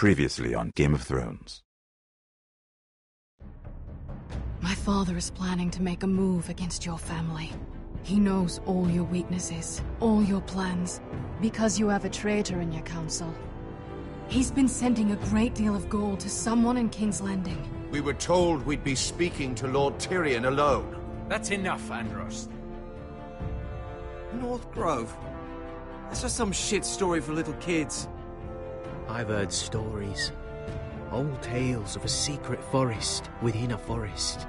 Previously on Game of Thrones. My father is planning to make a move against your family. He knows all your weaknesses, all your plans, because you have a traitor in your council. He's been sending a great deal of gold to someone in King's Landing. We were told we'd be speaking to Lord Tyrion alone. That's enough, Andros. North Grove? That's just some shit story for little kids. I've heard stories. Old tales of a secret forest within a forest.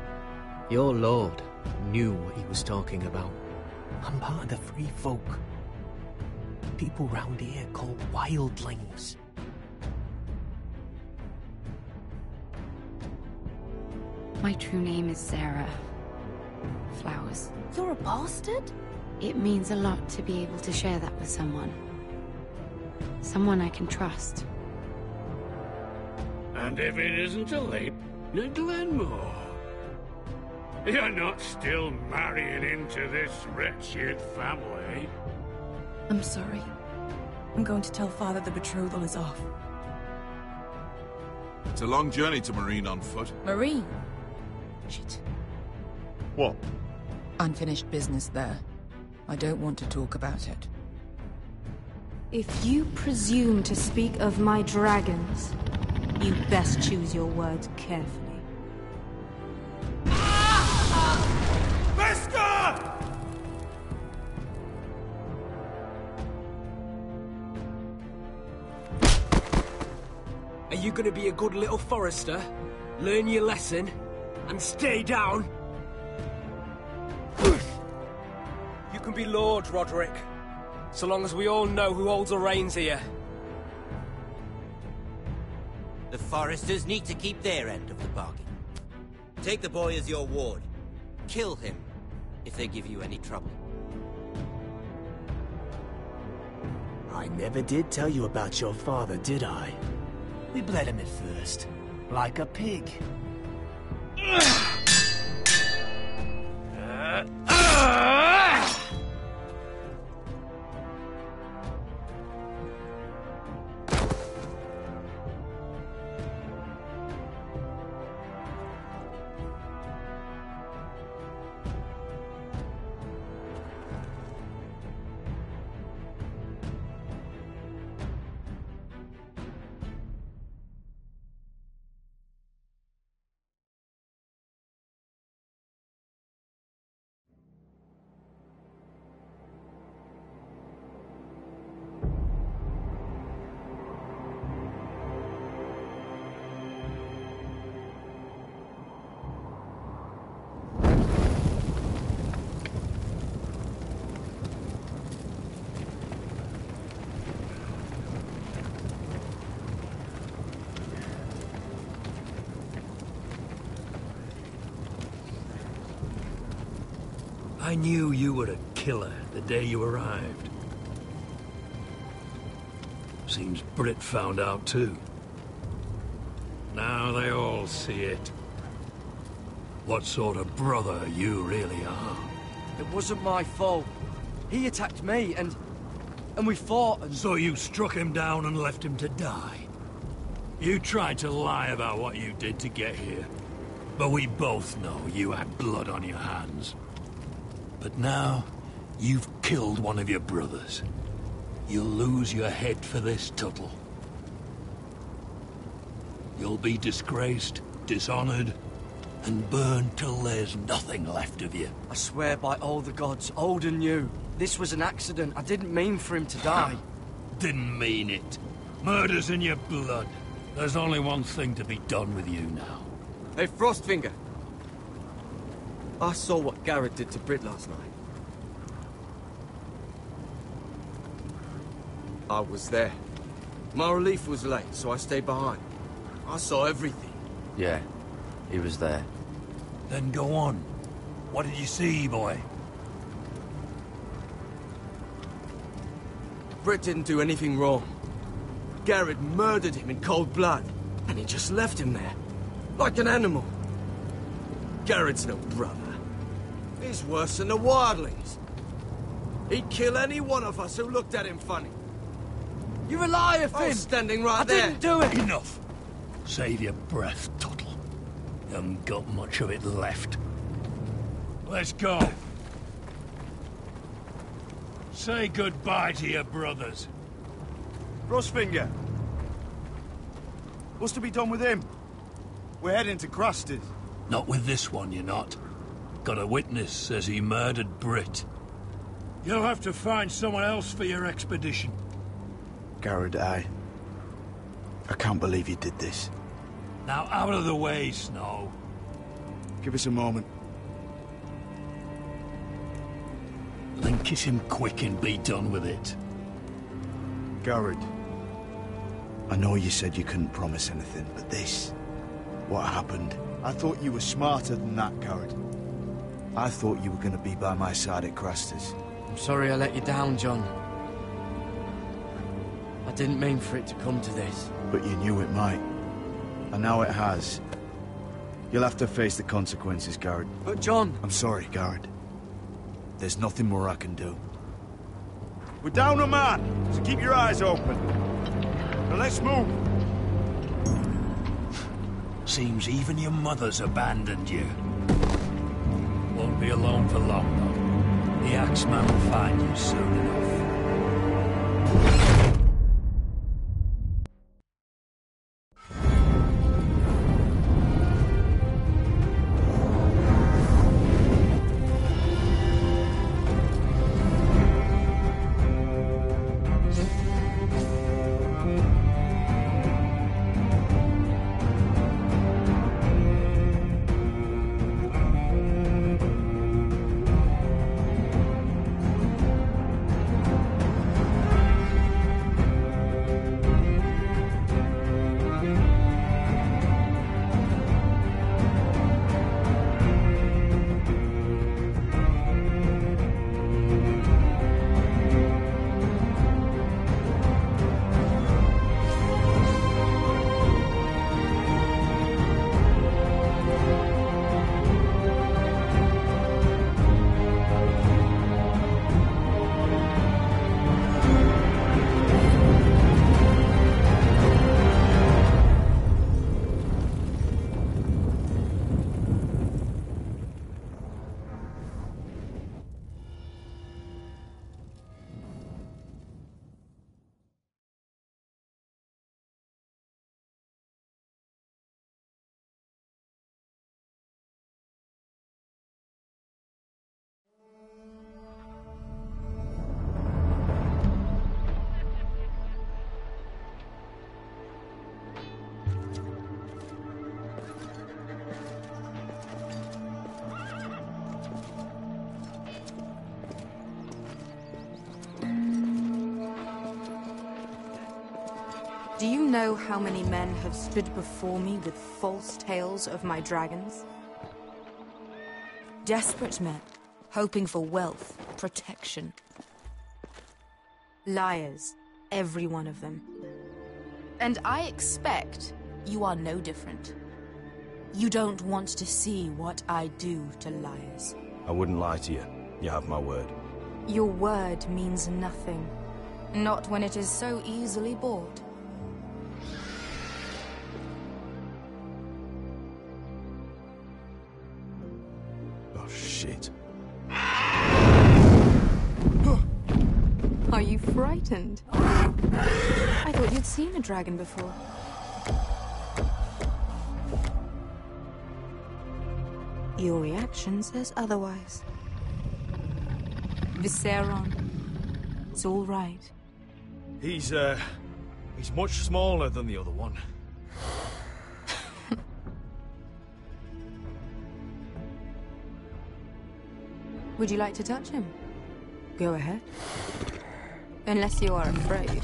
Your lord knew what he was talking about. I'm part of the free folk. People round here called wildlings. My true name is Sarah Flowers. You're a bastard? It means a lot to be able to share that with someone. Someone I can trust. And if it isn't a leap, to Glenmore. You're not still marrying into this wretched family. I'm sorry. I'm going to tell Father the betrothal is off. It's a long journey to Marine on foot. Marine? Shit. What? Unfinished business there. I don't want to talk about it. If you presume to speak of my dragons, you best choose your words carefully. Are you gonna be a good little forester? Learn your lesson? And stay down? You can be Lord, Roderick. So long as we all know who holds the reins here. The foresters need to keep their end of the bargain. Take the boy as your ward. Kill him if they give you any trouble. I never did tell you about your father, did I? We bled him at first, like a pig. I knew you were a killer the day you arrived. Seems Brit found out too. Now they all see it. What sort of brother you really are. It wasn't my fault. He attacked me, and we fought, and... So you struck him down and left him to die? You tried to lie about what you did to get here, but we both know you had blood on your hands. But now, you've killed one of your brothers. You'll lose your head for this, Tuttle. You'll be disgraced, dishonored, and burned till there's nothing left of you. I swear by all the gods, old and new, this was an accident. I didn't mean for him to die. Didn't mean it. Murder's in your blood. There's only one thing to be done with you now. Hey, Frostfinger. I saw what Garrett did to Brit last night. I was there. My relief was late, so I stayed behind. I saw everything. Yeah, he was there. Then go on. What did you see, boy? Brit didn't do anything wrong. Garrett murdered him in cold blood, and he just left him there, like an animal. Garrett's no brother. He's worse than the wildlings. He'd kill any one of us who looked at him funny. You're a liar, Finn! I was standing right there. I didn't do it! Enough. Save your breath, Tuttle. You haven't got much of it left. Let's go. Say goodbye to your brothers. Frostfinger. What's to be done with him? We're heading to Cruster's. Not with this one, you're not. Got a witness says he murdered Britt. You'll have to find someone else for your expedition. Garrett, I can't believe you did this. Now out of the way, Snow. Give us a moment. Then kiss him quick and be done with it. Garrett, I know you said you couldn't promise anything, but this... what happened? I thought you were smarter than that, Garrett. I thought you were going to be by my side at Craster's. I'm sorry I let you down, John. I didn't mean for it to come to this. But you knew it might. And now it has. You'll have to face the consequences, Garrett. But John... I'm sorry, Garrett. There's nothing more I can do. We're down a man, so keep your eyes open. Now let's move. Seems even your mother's abandoned you. Won't be alone for long, though. The Axeman will find you soon enough. Do you know how many men have stood before me with false tales of my dragons? Desperate men, hoping for wealth, protection. Liars, every one of them. And I expect you are no different. You don't want to see what I do to liars. I wouldn't lie to you. You have my word. Your word means nothing. Not when it is so easily bought. Oh, shit. Are you frightened? I thought you'd seen a dragon before. Your reaction says otherwise. Viseron. It's all right. He's much smaller than the other one. Would you like to touch him? Go ahead. Unless you are afraid.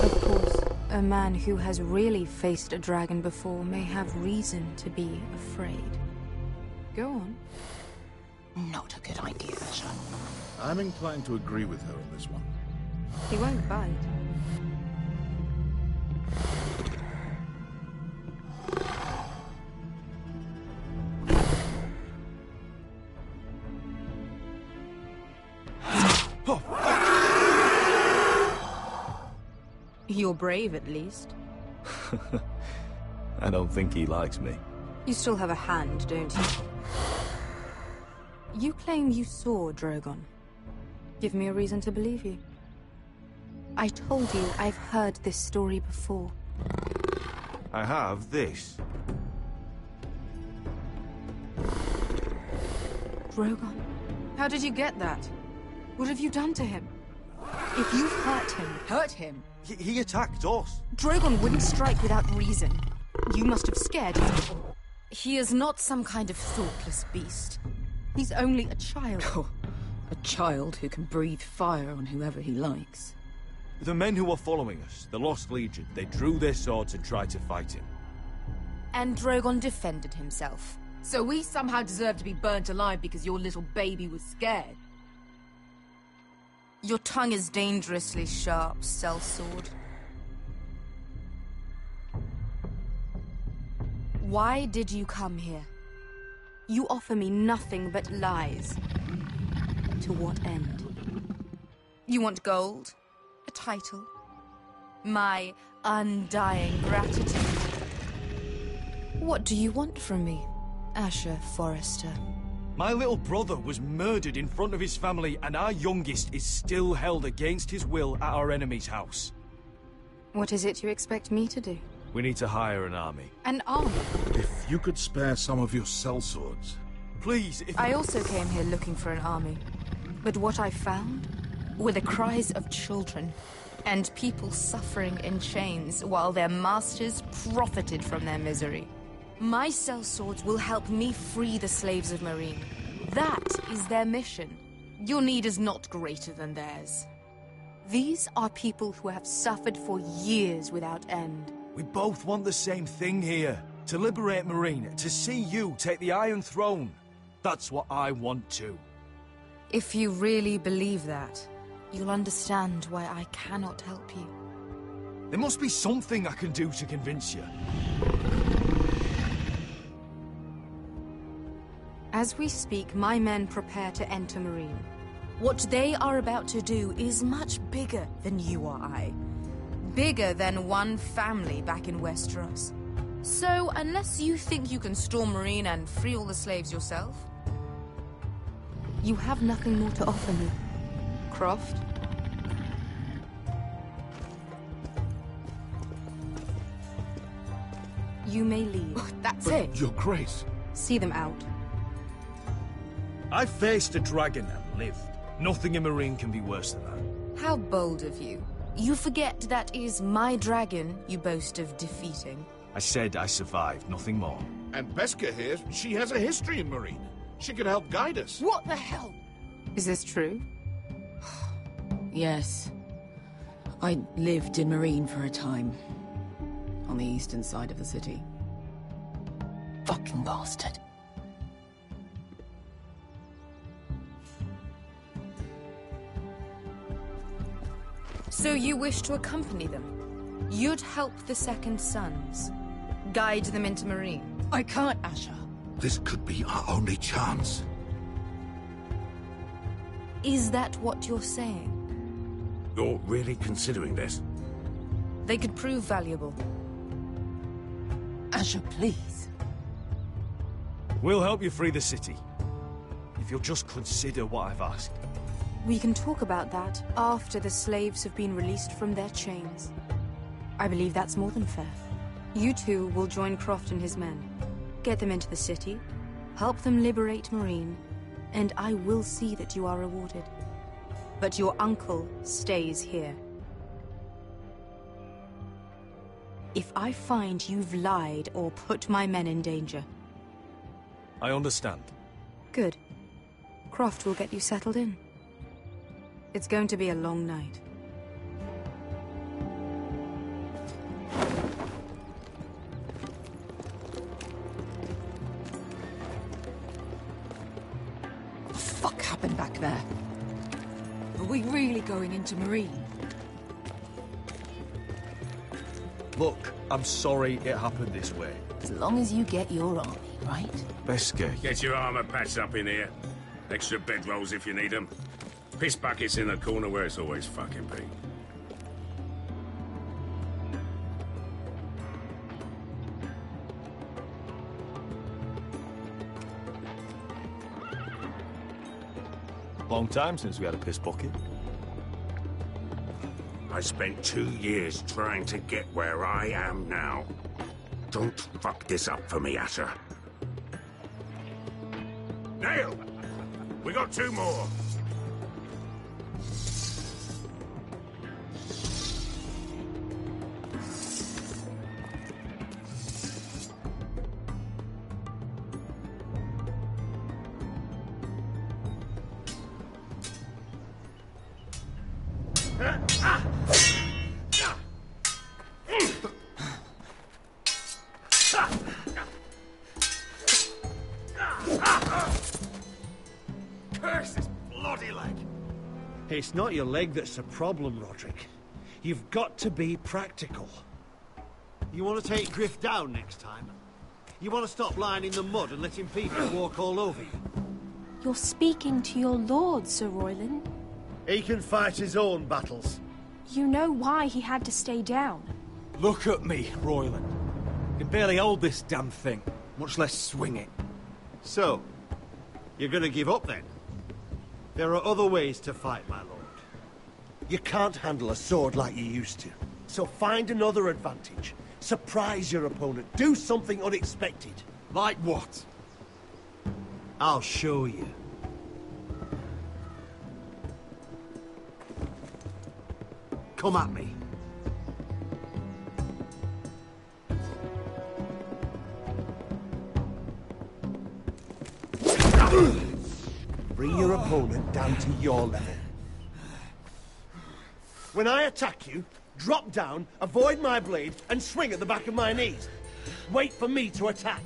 Of course, a man who has really faced a dragon before may have reason to be afraid. Go on. Not a good idea, son. I'm inclined to agree with her on this one. He won't bite. You're brave, at least. I don't think he likes me. You still have a hand, don't you? You claim you saw Drogon. Give me a reason to believe you. I told you I've heard this story before. I have this. Drogon? How did you get that? What have you done to him? If you've hurt him... Hurt him? He attacked us. Drogon wouldn't strike without reason. You must have scared him. He is not some kind of thoughtless beast. He's only a child. Oh, a child who can breathe fire on whoever he likes. The men who were following us, the Lost Legion, they drew their swords and tried to fight him. And Drogon defended himself. So we somehow deserve to be burnt alive because your little baby was scared? Your tongue is dangerously sharp, sellsword. Why did you come here? You offer me nothing but lies. To what end? You want gold? A title? My undying gratitude? What do you want from me, Asher Forrester? My little brother was murdered in front of his family, and our youngest is still held against his will at our enemy's house. What is it you expect me to do? We need to hire an army. An army? If you could spare some of your sellswords. Please, if... I also came here looking for an army. But what I found were the cries of children and people suffering in chains while their masters profited from their misery. My sellswords will help me free the slaves of Meereen. That is their mission. Your need is not greater than theirs. These are people who have suffered for years without end. We both want the same thing here. To liberate Meereen, to see you take the Iron Throne. That's what I want too. If you really believe that, you'll understand why I cannot help you. There must be something I can do to convince you. As we speak, my men prepare to enter Meereen. What they are about to do is much bigger than you or I. Bigger than one family back in Westeros. So, unless you think you can storm Meereen and free all the slaves yourself, you have nothing more to offer me, Croft. You may leave. That's it. Your Grace. See them out. I faced a dragon and lived. Nothing in Meereen can be worse than that. How bold of you. You forget that is my dragon you boast of defeating. I said I survived, nothing more. And Beskha here, she has a history in Meereen. She could help guide us. What the hell? Is this true? Yes. I lived in Meereen for a time. On the eastern side of the city. Fucking bastard. So you wish to accompany them? You'd help the Second Sons? Guide them into Meereen? I can't, Asher. This could be our only chance. Is that what you're saying? You're really considering this? They could prove valuable. Asher, please. We'll help you free the city. If you'll just consider what I've asked. We can talk about that after the slaves have been released from their chains. I believe that's more than fair. You two will join Croft and his men. Get them into the city, help them liberate Meereen, and I will see that you are rewarded. But your uncle stays here. If I find you've lied or put my men in danger... I understand. Good. Croft will get you settled in. It's going to be a long night. What the fuck happened back there? Are we really going into Meereen? Look, I'm sorry it happened this way. As long as you get your army, right? Beskha. Get your armor patched up in here. Extra bedrolls if you need them. Piss buckets in the corner where it's always fucking been. Long time since we had a piss bucket. I spent 2 years trying to get where I am now. Don't fuck this up for me, Asher. Nail! We got 2 more. Curse this bloody leg! It's not your leg that's a problem, Roderick. You've got to be practical. You want to take Griff down next time? You want to stop lying in the mud and letting people walk all over you? You're speaking to your lord, Sir Royland. He can fight his own battles. You know why he had to stay down. Look at me, Royland. I can barely hold this damn thing, much less swing it. So, you're gonna give up then? There are other ways to fight, my lord. You can't handle a sword like you used to. So find another advantage. Surprise your opponent. Do something unexpected. Like what? I'll show you. Come at me. Bring your opponent down to your level. When I attack you, drop down, avoid my blade, and swing at the back of my knees. Wait for me to attack.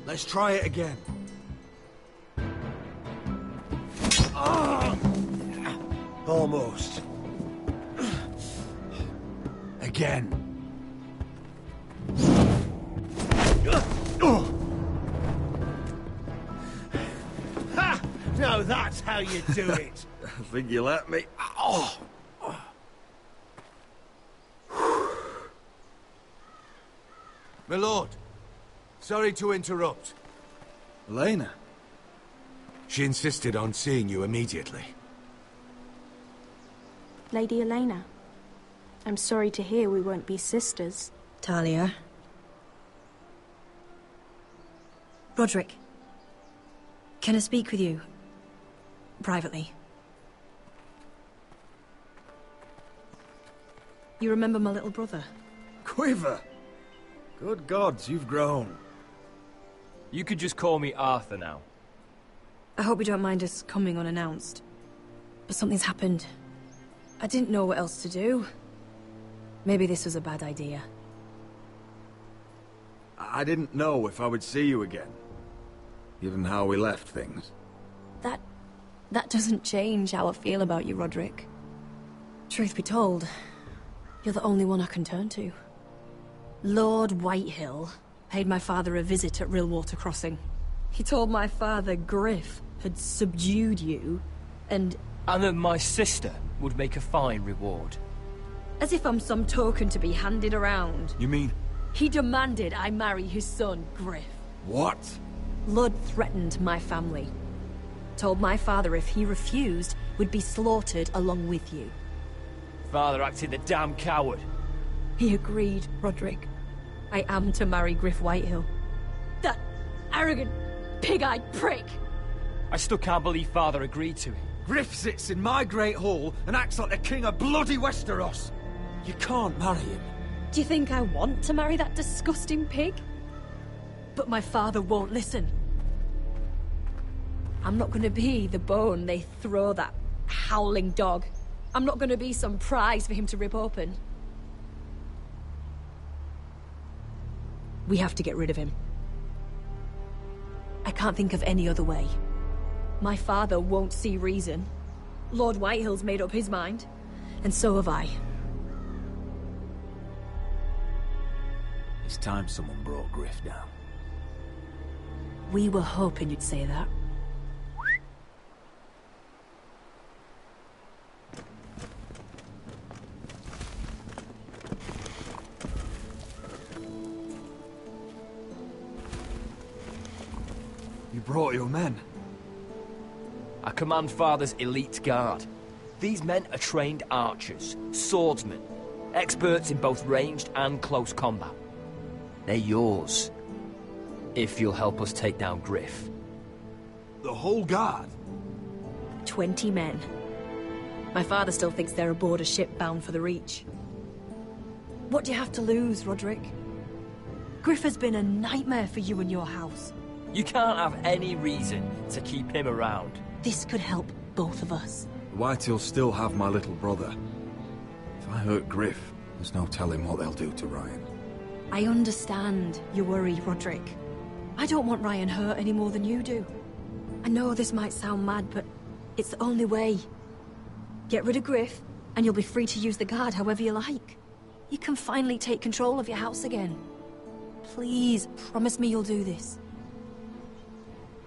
Let's try it again. Almost. Again. Ha! Now that's how you do it. I think you let me. Oh. My lord, sorry to interrupt. Elena? She insisted on seeing you immediately. Lady Elena, I'm sorry to hear we won't be sisters. Talia. Roderick. Can I speak with you? Privately. You remember my little brother? Quiver! Good gods, you've grown. You could just call me Arthur now. I hope you don't mind us coming unannounced. But something's happened. I didn't know what else to do. Maybe this was a bad idea. I didn't know if I would see you again, given how we left things. That doesn't change how I feel about you, Roderick. Truth be told, you're the only one I can turn to. Lord Whitehill paid my father a visit at Rillwater Crossing. He told my father Griff had subdued you, and that my sister would make a fine reward. As if I'm some token to be handed around. You mean? He demanded I marry his son, Griff. What? Lord threatened my family. Told my father if he refused, we'd be slaughtered along with you. Father acted the damn coward. He agreed, Roderick. I am to marry Griff Whitehill. That arrogant, pig-eyed prick! I still can't believe Father agreed to it. Griff sits in my great hall and acts like the king of bloody Westeros. You can't marry him. Do you think I want to marry that disgusting pig? But my father won't listen. I'm not gonna be the bone they throw that howling dog. I'm not gonna be some prize for him to rip open. We have to get rid of him. I can't think of any other way. My father won't see reason. Lord Whitehill's made up his mind, and so have I. It's time someone brought Griff down. We were hoping you'd say that. brought your men? I command Father's elite guard. These men are trained archers, swordsmen, experts in both ranged and close combat. They're yours, if you'll help us take down Griff. The whole guard? 20 men. My father still thinks they're aboard a ship bound for the Reach. What do you have to lose, Roderick? Griff has been a nightmare for you and your house. You can't have any reason to keep him around. This could help both of us. The Whitehills still have my little brother. If I hurt Griff, there's no telling what they'll do to Ryan. I understand your worry, Roderick. I don't want Ryan hurt any more than you do. I know this might sound mad, but it's the only way. Get rid of Griff, and you'll be free to use the guard however you like. You can finally take control of your house again. Please, promise me you'll do this.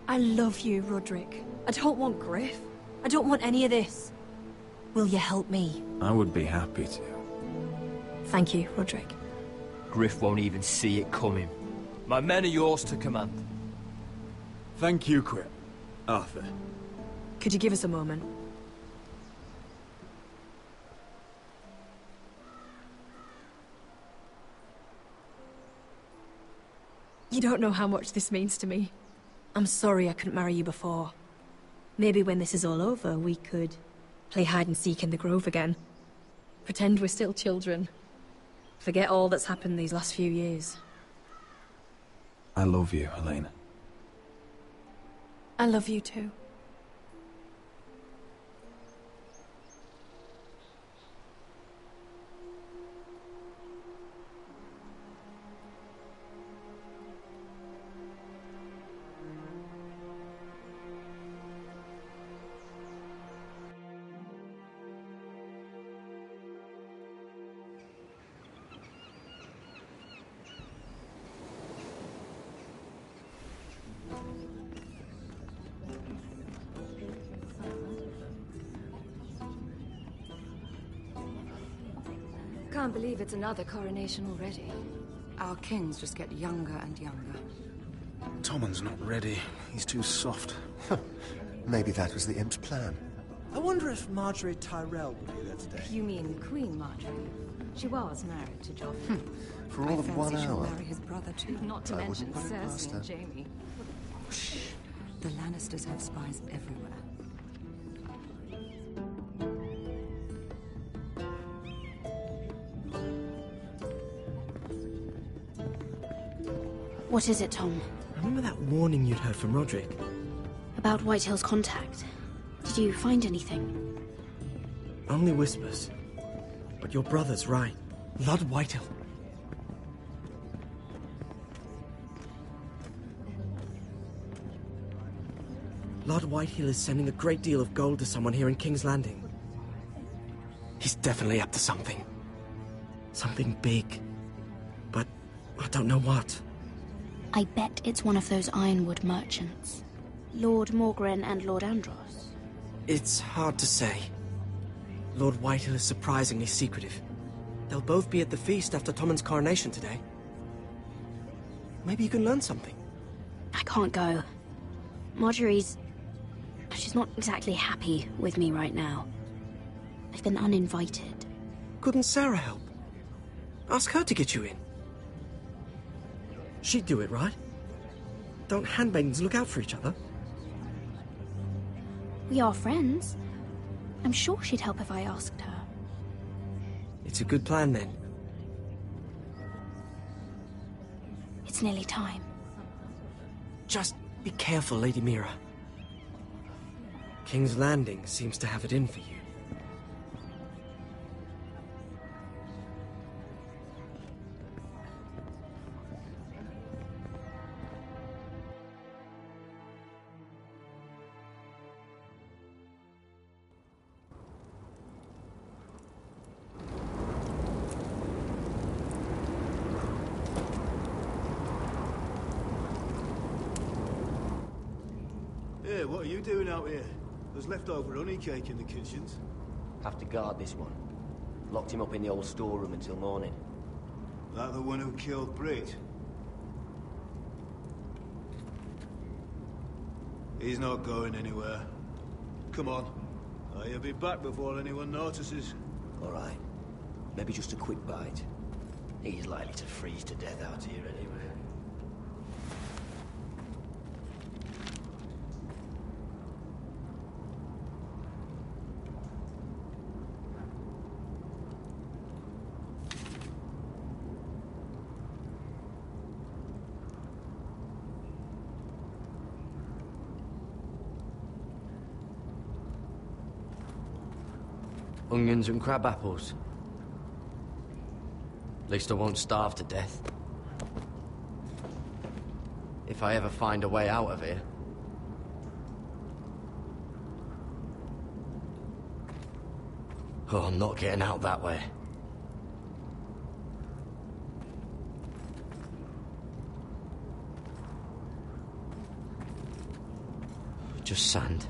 I love you, Roderick. I don't want Griff. I don't want any of this. Will you help me? I would be happy to. Thank you, Roderick. Griff won't even see it coming. My men are yours to command. Thank you, Quip. Arthur. Could you give us a moment? You don't know how much this means to me. I'm sorry I couldn't marry you before. Maybe when this is all over, we could play hide-and-seek in the Grove again. Pretend we're still children. Forget all that's happened these last few years. I love you, Helena. I love you too. Can't believe it's another coronation already. Our kings just get younger and younger. Tommen's not ready. He's too soft. Maybe that was the imp's plan. I wonder if Marjorie Tyrell will be there today. You mean Queen Marjorie? She was married to Joffrey. For all of 1 I fancy she'll hour. marry his brother too. Not to I mention wouldn't put it past Cersei and her. Jaime. The Lannisters have spies everywhere. What is it, Tom? Remember that warning you'd heard from Roderick? About Whitehill's contact. Did you find anything? Only whispers. But your brother's right. Lord Whitehill. Lord Whitehill is sending a great deal of gold to someone here in King's Landing. He's definitely up to something. Something big. But I don't know what. I bet it's one of those ironwood merchants. Lord Morgren and Lord Andros. It's hard to say. Lord Whitehill is surprisingly secretive. They'll both be at the feast after Tommen's coronation today. Maybe you can learn something. I can't go. Marjorie's... she's not exactly happy with me right now. I've been uninvited. Couldn't Sarah help? Ask her to get you in. She'd do it, right? Don't handmaidens look out for each other? We are friends. I'm sure she'd help if I asked her. It's a good plan, then. It's nearly time. Just be careful, Lady Mira. King's Landing seems to have it in for you. Hey, what are you doing out here? There's leftover honey cake in the kitchens. Have to guard this one. Locked him up in the old storeroom until morning. That the one who killed Brit? He's not going anywhere. Come on. He'll be back before anyone notices. All right. Maybe just a quick bite. He's likely to freeze to death out here anyway. Onions and crab apples. At least I won't starve to death. If I ever find a way out of here. Oh, I'm not getting out that way. Just sand.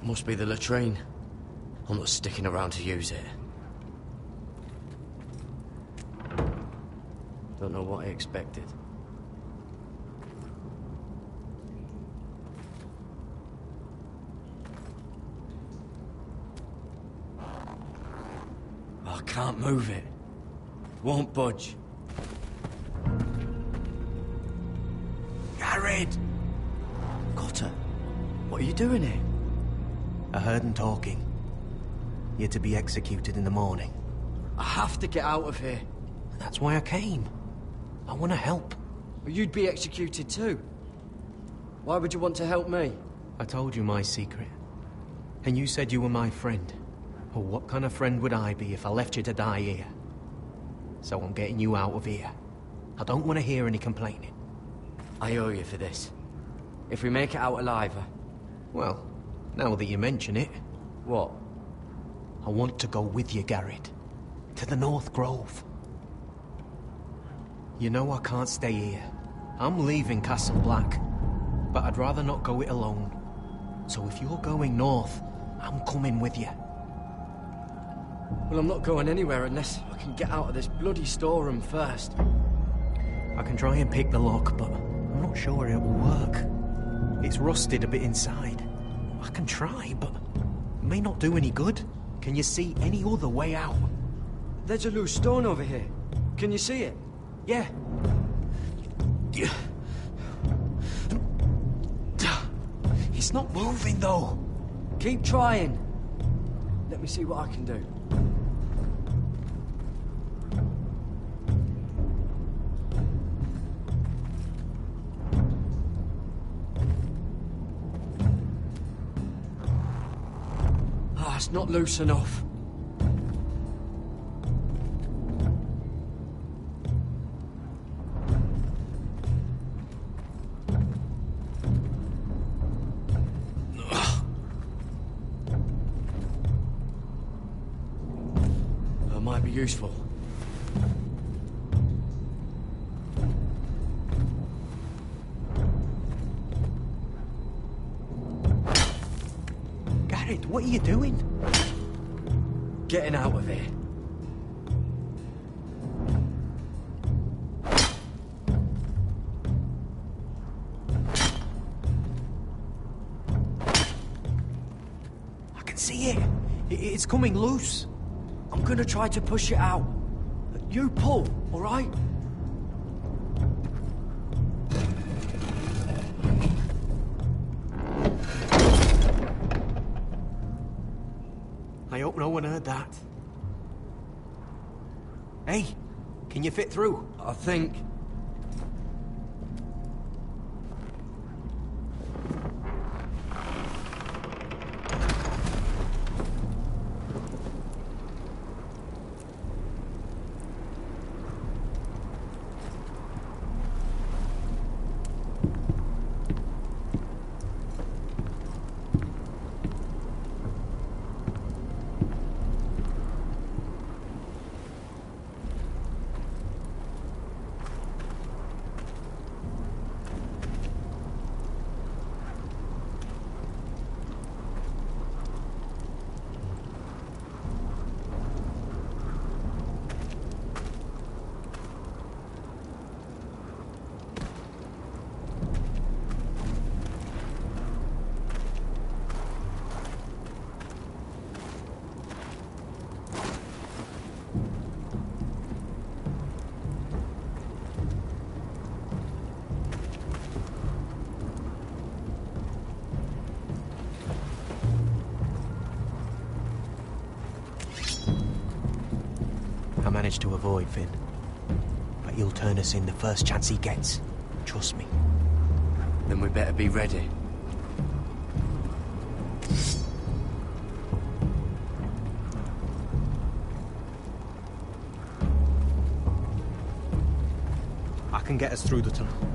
Must be the latrine. I'm not sticking around to use it. Don't know what I expected. I can't move it. Won't budge. Jared! Cotter, what are you doing here? I heard him talking. You're to be executed in the morning. I have to get out of here. That's why I came. I want to help. Well, you'd be executed too. Why would you want to help me? I told you my secret. And you said you were my friend. Well, what kind of friend would I be if I left you to die here? So I'm getting you out of here. I don't want to hear any complaining. I owe you for this. If we make it out alive... Well, now that you mention it... What? I want to go with you, Garrett. To the North Grove. You know I can't stay here. I'm leaving Castle Black. But I'd rather not go it alone. So if you're going north, I'm coming with you. Well, I'm not going anywhere unless I can get out of this bloody storeroom first. I can try and pick the lock, but I'm not sure it will work. It's rusted a bit inside. I can try, but it may not do any good. Can you see any other way out? There's a loose stone over here. Can you see it? Yeah. It's not moving, though. Keep trying. Let me see what I can do. It's not loose enough. That might be useful. Garrett, what are you doing? Getting out of here. I can see it. It's coming loose. I'm gonna try to push it out. You pull, all right? I hope no one heard that. Hey, can you fit through? I think. managed to avoid, Finn. But he'll turn us in the first chance he gets. Trust me. Then we better be ready. I can get us through the tunnel.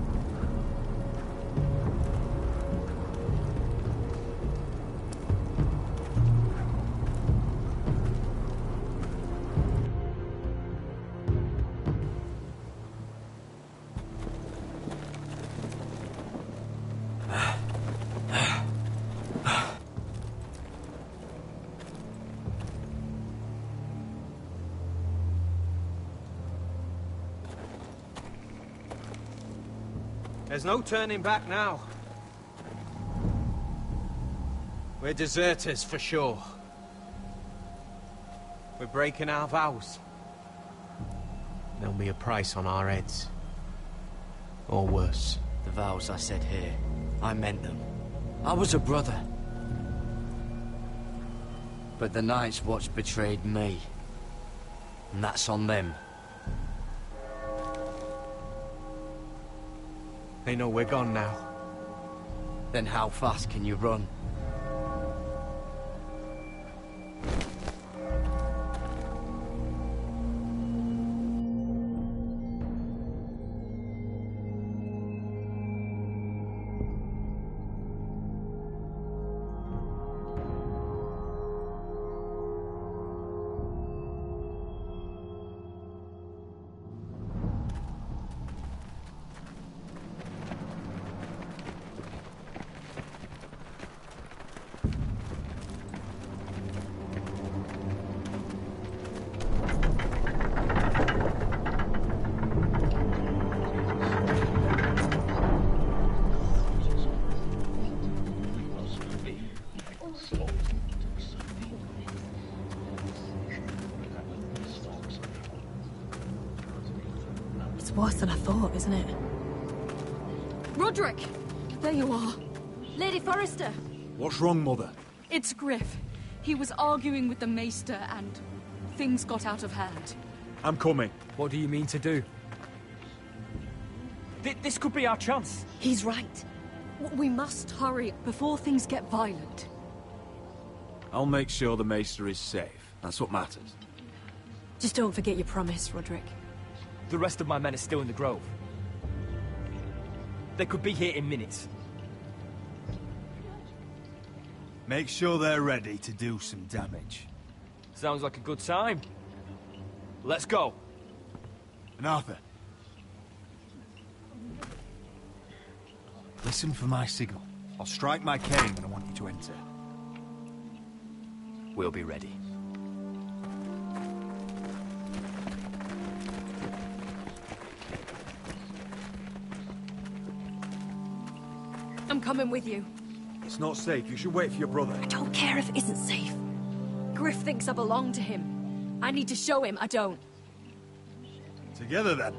There's no turning back now. We're deserters for sure. We're breaking our vows. There'll be a price on our heads. Or worse. The vows I said here, I meant them. I was a brother. But the Night's Watch betrayed me. And that's on them. They know we're gone now. Then how fast can you run? Worse than I thought, isn't it? Roderick! There you are. Lady Forrester! What's wrong, Mother? It's Griff. He was arguing with the Maester and things got out of hand. I'm coming. What do you mean to do? This could be our chance. He's right. We must hurry before things get violent. I'll make sure the Maester is safe. That's what matters. Just don't forget your promise, Roderick. The rest of my men are still in the grove. They could be here in minutes. Make sure they're ready to do some damage. Sounds like a good time. Let's go. And Arthur. Listen for my signal. I'll strike my cane when I want you to enter. We'll be ready. I'm coming with you. It's not safe. You should wait for your brother. I don't care if it isn't safe. Griff thinks I belong to him. I need to show him I don't. Together, then.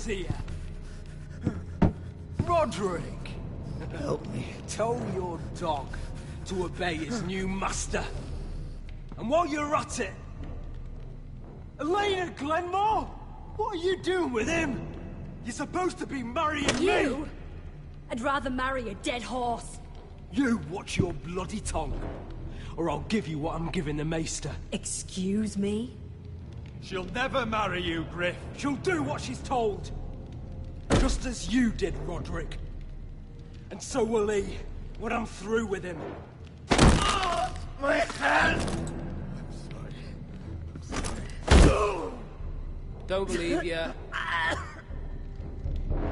Here. Roderick! Help me. Tell your dog to obey his new master. And while you're at it... Elena Glenmore? What are you doing with him? You're supposed to be marrying you? me! I'd rather marry a dead horse. You watch your bloody tongue, or I'll give you what I'm giving the Maester. Excuse me? She'll never marry you, Griff. She'll do what she's told. To just as you did, Roderick. And so will he, when I'm through with him. My hand! Don't believe you.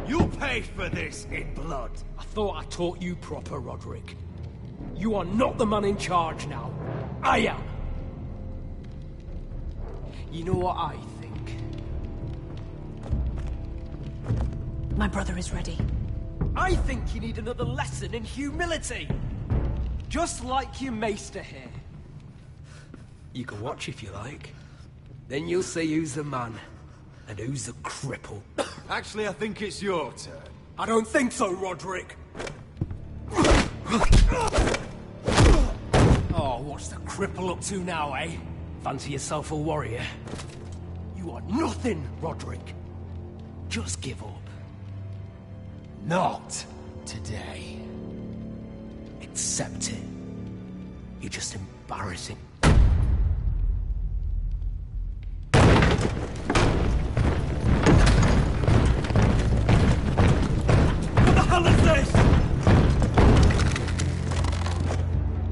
You'll pay for this in blood. I thought I taught you proper, Roderick. You are not the man in charge now. I am. You know what I think? My brother is ready. I think you need another lesson in humility. Just like your maester here. You can watch if you like. Then you'll see who's the man and who's the cripple. Actually, I think it's your turn. I don't think so, Roderick. Oh, what's the cripple up to now, eh? Fancy yourself a warrior? You are nothing, Roderick. Just give up. Not today. Accept it. You're just embarrassing. What the hell is this?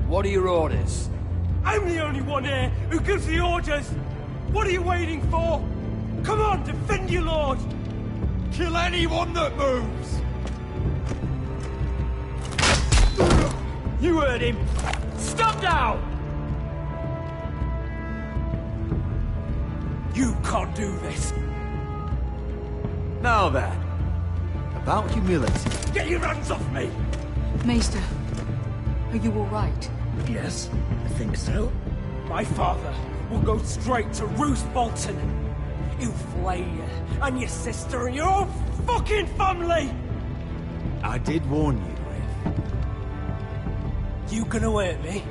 What are your orders? I'm the only one here who gives the orders. What are you waiting for? Come on, defend your lord. Kill anyone that moves! You heard him. Stop now! You can't do this. Now then, about humility. Get your hands off me! Maester, are you all right? Yes, I think so. My father will go straight to Roose Bolton. He'll flay you, and your sister, and your whole fucking family! I did warn you, Riff. You gonna hurt me?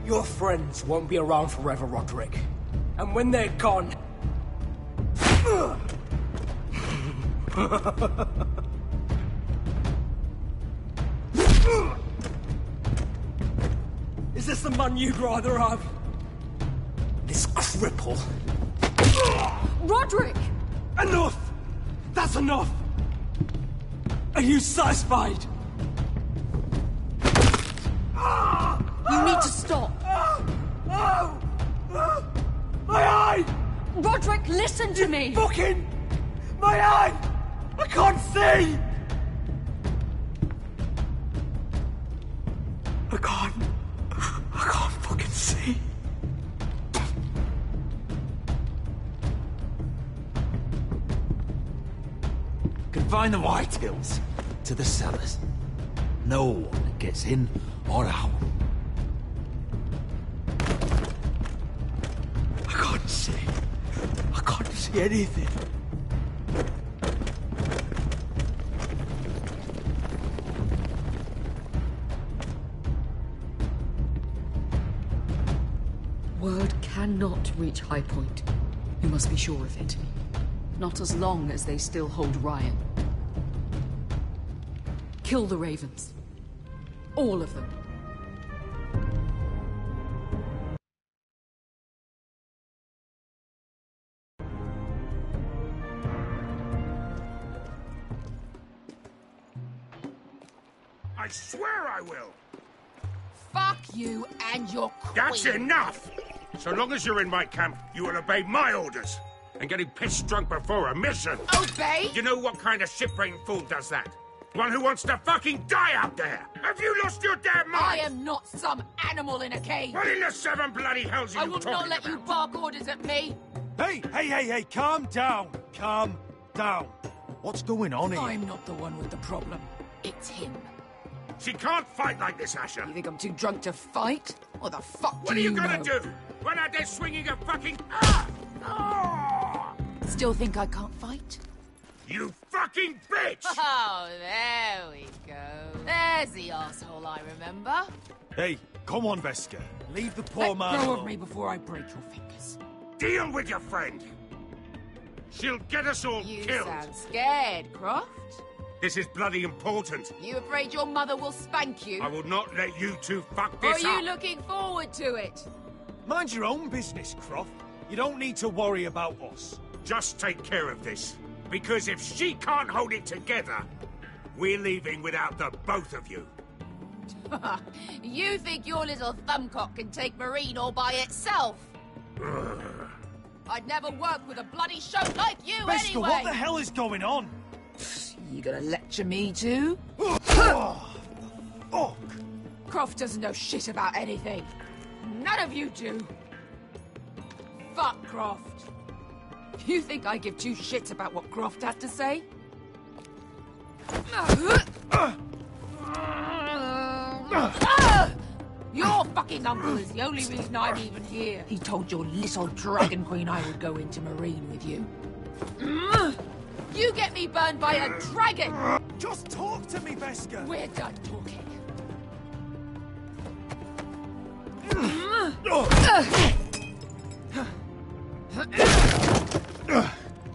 Your friends won't be around forever, Roderick. And when they're gone... Is this the man you'd rather have? This cripple? Roderick! Enough! That's enough! Are you satisfied? You need to stop! My eye! Roderick, listen to me! Fucking... My eye! I can't see! I can't fucking see. Confine the Whitehills to the cellars. No one gets in or out. I can't see anything. Word cannot reach High Point. You must be sure of it. Not as long as they still hold Ryan. Kill the Ravens. All of them. I swear I will! Fuck you and your queen. That's enough! So long as you're in my camp, you will obey my orders. And getting pissed drunk before a mission. Obey? You know what kind of ship-brained fool does that? One who wants to fucking die out there! Have you lost your damn mind? I am not some animal in a cage. What in the seven bloody hells are I you will talking not let about? you bark orders at me. Hey, calm down. Calm down. What's going on here? I'm not the one with the problem. It's him. She can't fight like this, Asher. You think I'm too drunk to fight? What the fuck What do are you know? gonna do? Run out there swinging a fucking... Still think I can't fight? You fucking bitch! Oh, there we go. There's the asshole I remember. Hey, come on, Veska. Leave the poor man Let go alone. of me before I break your fingers. Deal with your friend. She'll get us all You killed. sound scared, Croft. This is bloody important. You afraid your mother will spank you? I will not let you two fuck Or are this you up. looking forward to it? Mind your own business, Croft. You don't need to worry about us. Just take care of this. Because if she can't hold it together, we're leaving without the both of you. You think your little thumbcock can take Marine all by itself? I'd never work with a bloody shote like you Beskha, anyway! what the hell is going on? You gonna lecture me too? Croft doesn't know shit about anything. None of you do. Fuck Croft. You think I give two shits about what Croft has to say? Your fucking uncle is the only reason I'm even here. He told your little dragon queen I would go into Marine with you. You get me burned by a dragon! Just talk to me, Beskha! We're done talking.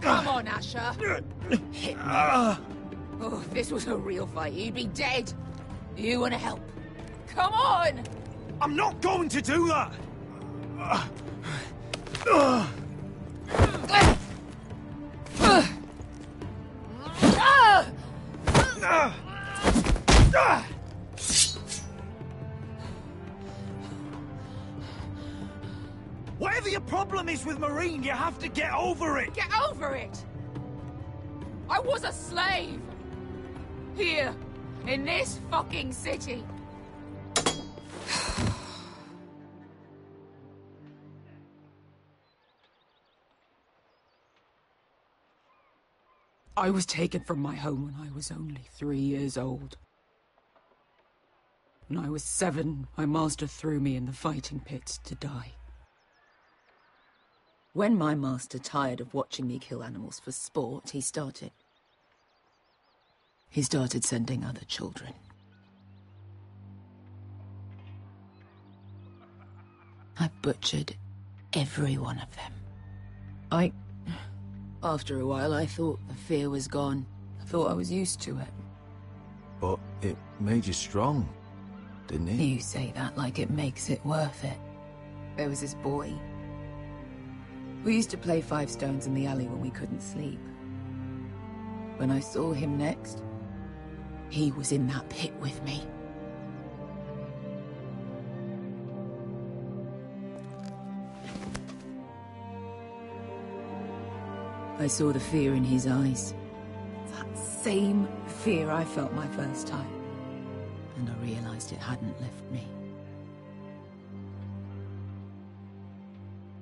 Come on, Asher. Hit me. Oh, if this was a real fight, you'd be dead. You want to help? Come on! I'm not going to do that! Whatever your problem is with Marine, you have to get over it! Get over it! I was a slave! Here, in this fucking city. I was taken from my home when I was only 3 years old. When I was 7, my master threw me in the fighting pits to die. When my master tired of watching me kill animals for sport, he started sending other children. I butchered every one of them. After a while, I thought the fear was gone. I thought I was used to it. But it made you strong, didn't it? You say that like it makes it worth it. There was this boy. We used to play 5 stones in the alley when we couldn't sleep. When I saw him next, he was in that pit with me. I saw the fear in his eyes. That same fear I felt my first time. And I realized it hadn't left me.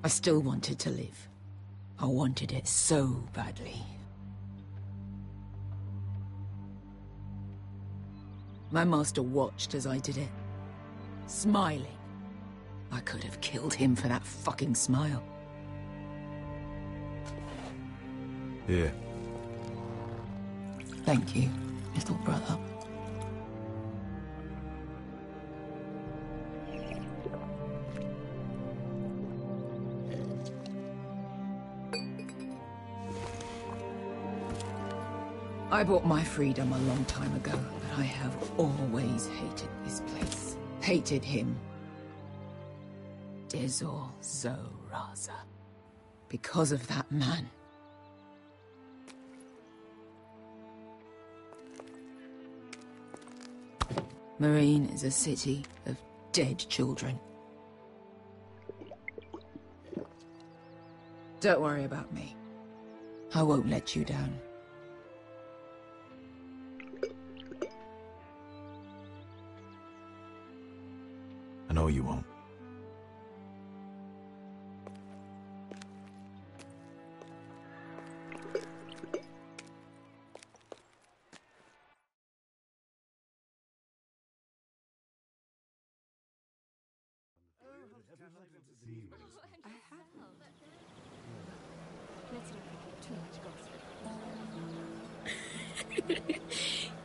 I still wanted to live. I wanted it so badly. My master watched as I did it, smiling. I could have killed him for that fucking smile. Here. Thank you, little brother. I bought my freedom a long time ago, but I have always hated this place. Hated him. Dizor Zoraza. Because of that man. Marine is a city of dead children. Don't worry about me. I won't let you down. I know you won't.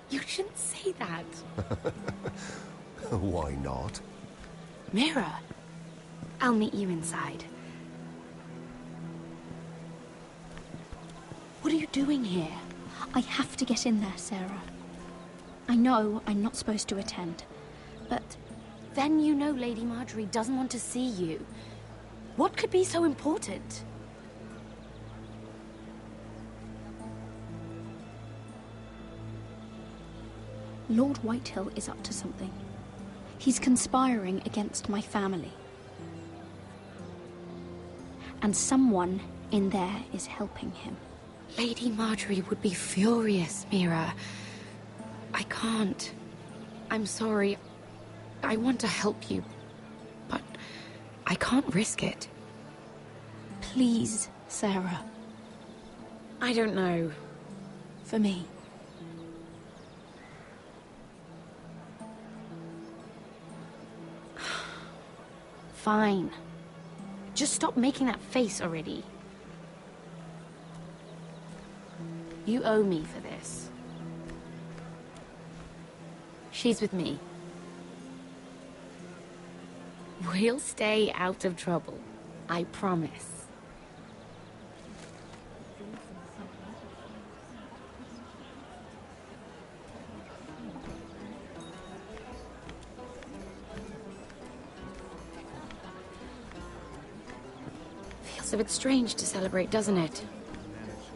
You shouldn't say that. Why not? Mira, I'll meet you inside. What are you doing here? I have to get in there, Sarah. I know I'm not supposed to attend, but then you know Lady Marjorie doesn't want to see you. What could be so important? Lord Whitehill is up to something. He's conspiring against my family. And someone in there is helping him. Lady Marjorie would be furious, Mira. I can't. I'm sorry. I want to help you, but I can't risk it. Please, Sarah. I don't know. For me. Fine. Just stop making that face already. You owe me for this. She's with me. We'll stay out of trouble. I promise. Feels a bit strange to celebrate, doesn't it?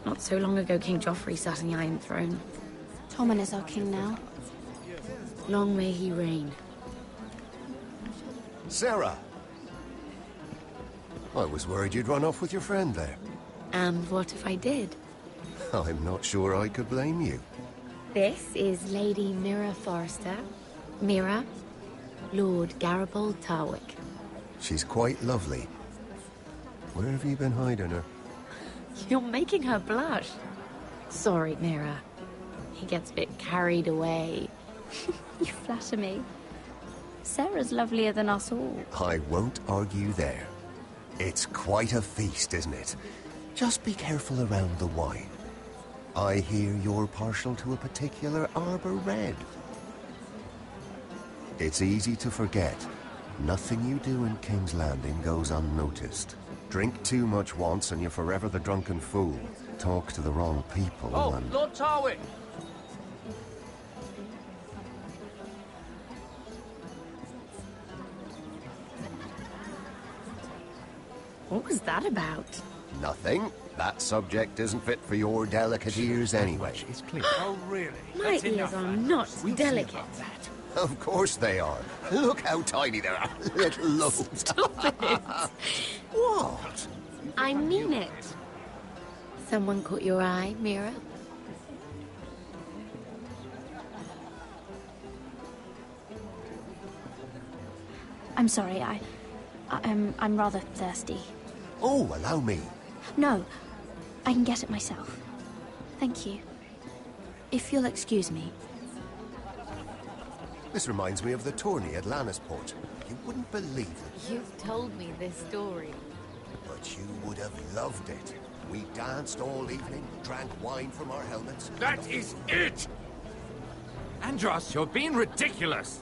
Not so long ago, King Joffrey sat on the Iron Throne. Tommen is our king now. Long may he reign. Sarah! I was worried you'd run off with your friend there. And what if I did? I'm not sure I could blame you. This is Lady Mira Forrester. Mira, Lord Garibaldi Tarwick. She's quite lovely. Where have you been hiding her? You're making her blush. Sorry, Mira. He gets a bit carried away. You flatter me. Sarah's lovelier than us all. I won't argue there. It's quite a feast, isn't it? Just be careful around the wine. I hear you're partial to a particular Arbor Red. It's easy to forget. Nothing you do in King's Landing goes unnoticed. Drink too much once and you're forever the drunken fool. Talk to the wrong people and... Lord Tarwick! What was that about? Nothing. That subject isn't fit for your delicate ears anyway. It's clear. Oh, really? My ears are not delicate. Of course they are. Look how tiny they are. Little lobes. Stop it. What? I mean it. Someone caught your eye, Mira? I'm sorry, I'm rather thirsty. Oh, allow me. No, I can get it myself. Thank you. If you'll excuse me. This reminds me of the tourney at Lannisport. You wouldn't believe it. You've told me this story. But you would have loved it. We danced all evening, drank wine from our helmets. That is it! Andros, you're being ridiculous!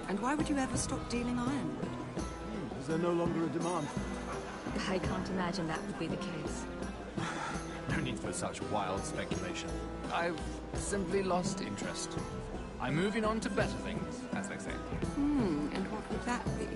And why would you ever stop dealing ironwood? Is there no longer a demand? I can't imagine that would be the case. No need for such wild speculation. I've simply lost interest. I'm moving on to better things, as they say. And what would that be?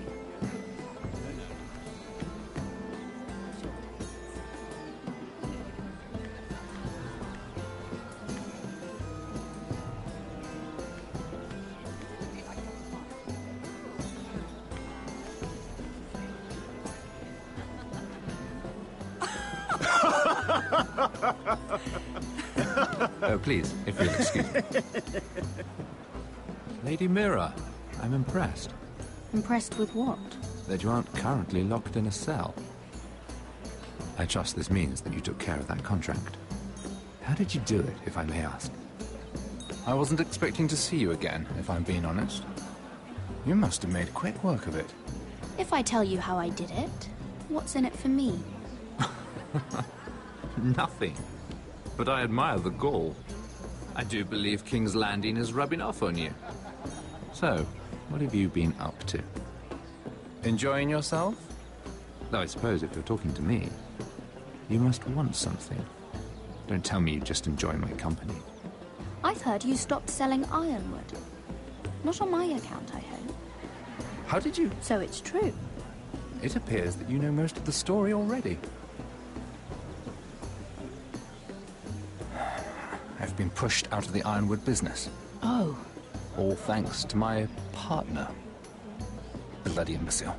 Oh, please, if you'll excuse me. Lady Mira, I'm impressed Impressed with what? that you aren't currently locked in a cell. I trust this means that you took care of that contract. How did you do it, if I may ask? I wasn't expecting to see you again, if I'm being honest. You must have made quick work of it. If I tell you how I did it, what's in it for me? Nothing. But I admire the gall. I do believe King's Landing is rubbing off on you. So, what have you been up to? Enjoying yourself? Though I suppose if you're talking to me, you must want something. Don't tell me you just enjoy my company. I've heard you stopped selling ironwood. Not on my account, I hope. How did you... So it's true. It appears that you know most of the story already. I've been pushed out of the ironwood business. Oh. All thanks to my partner. Bloody imbecile.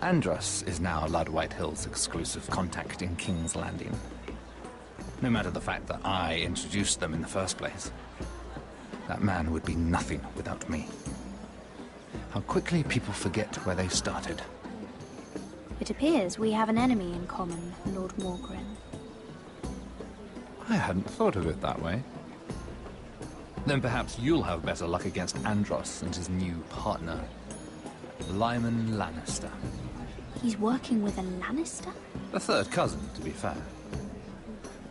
Andros is now Lud Whitehill's exclusive contact in King's Landing. No matter the fact that I introduced them in the first place. That man would be nothing without me. How quickly people forget where they started. It appears we have an enemy in common, Lord Morgren. I hadn't thought of it that way. Then perhaps you'll have better luck against Andros and his new partner, Lyman Lannister. He's working with a Lannister? A third cousin, to be fair.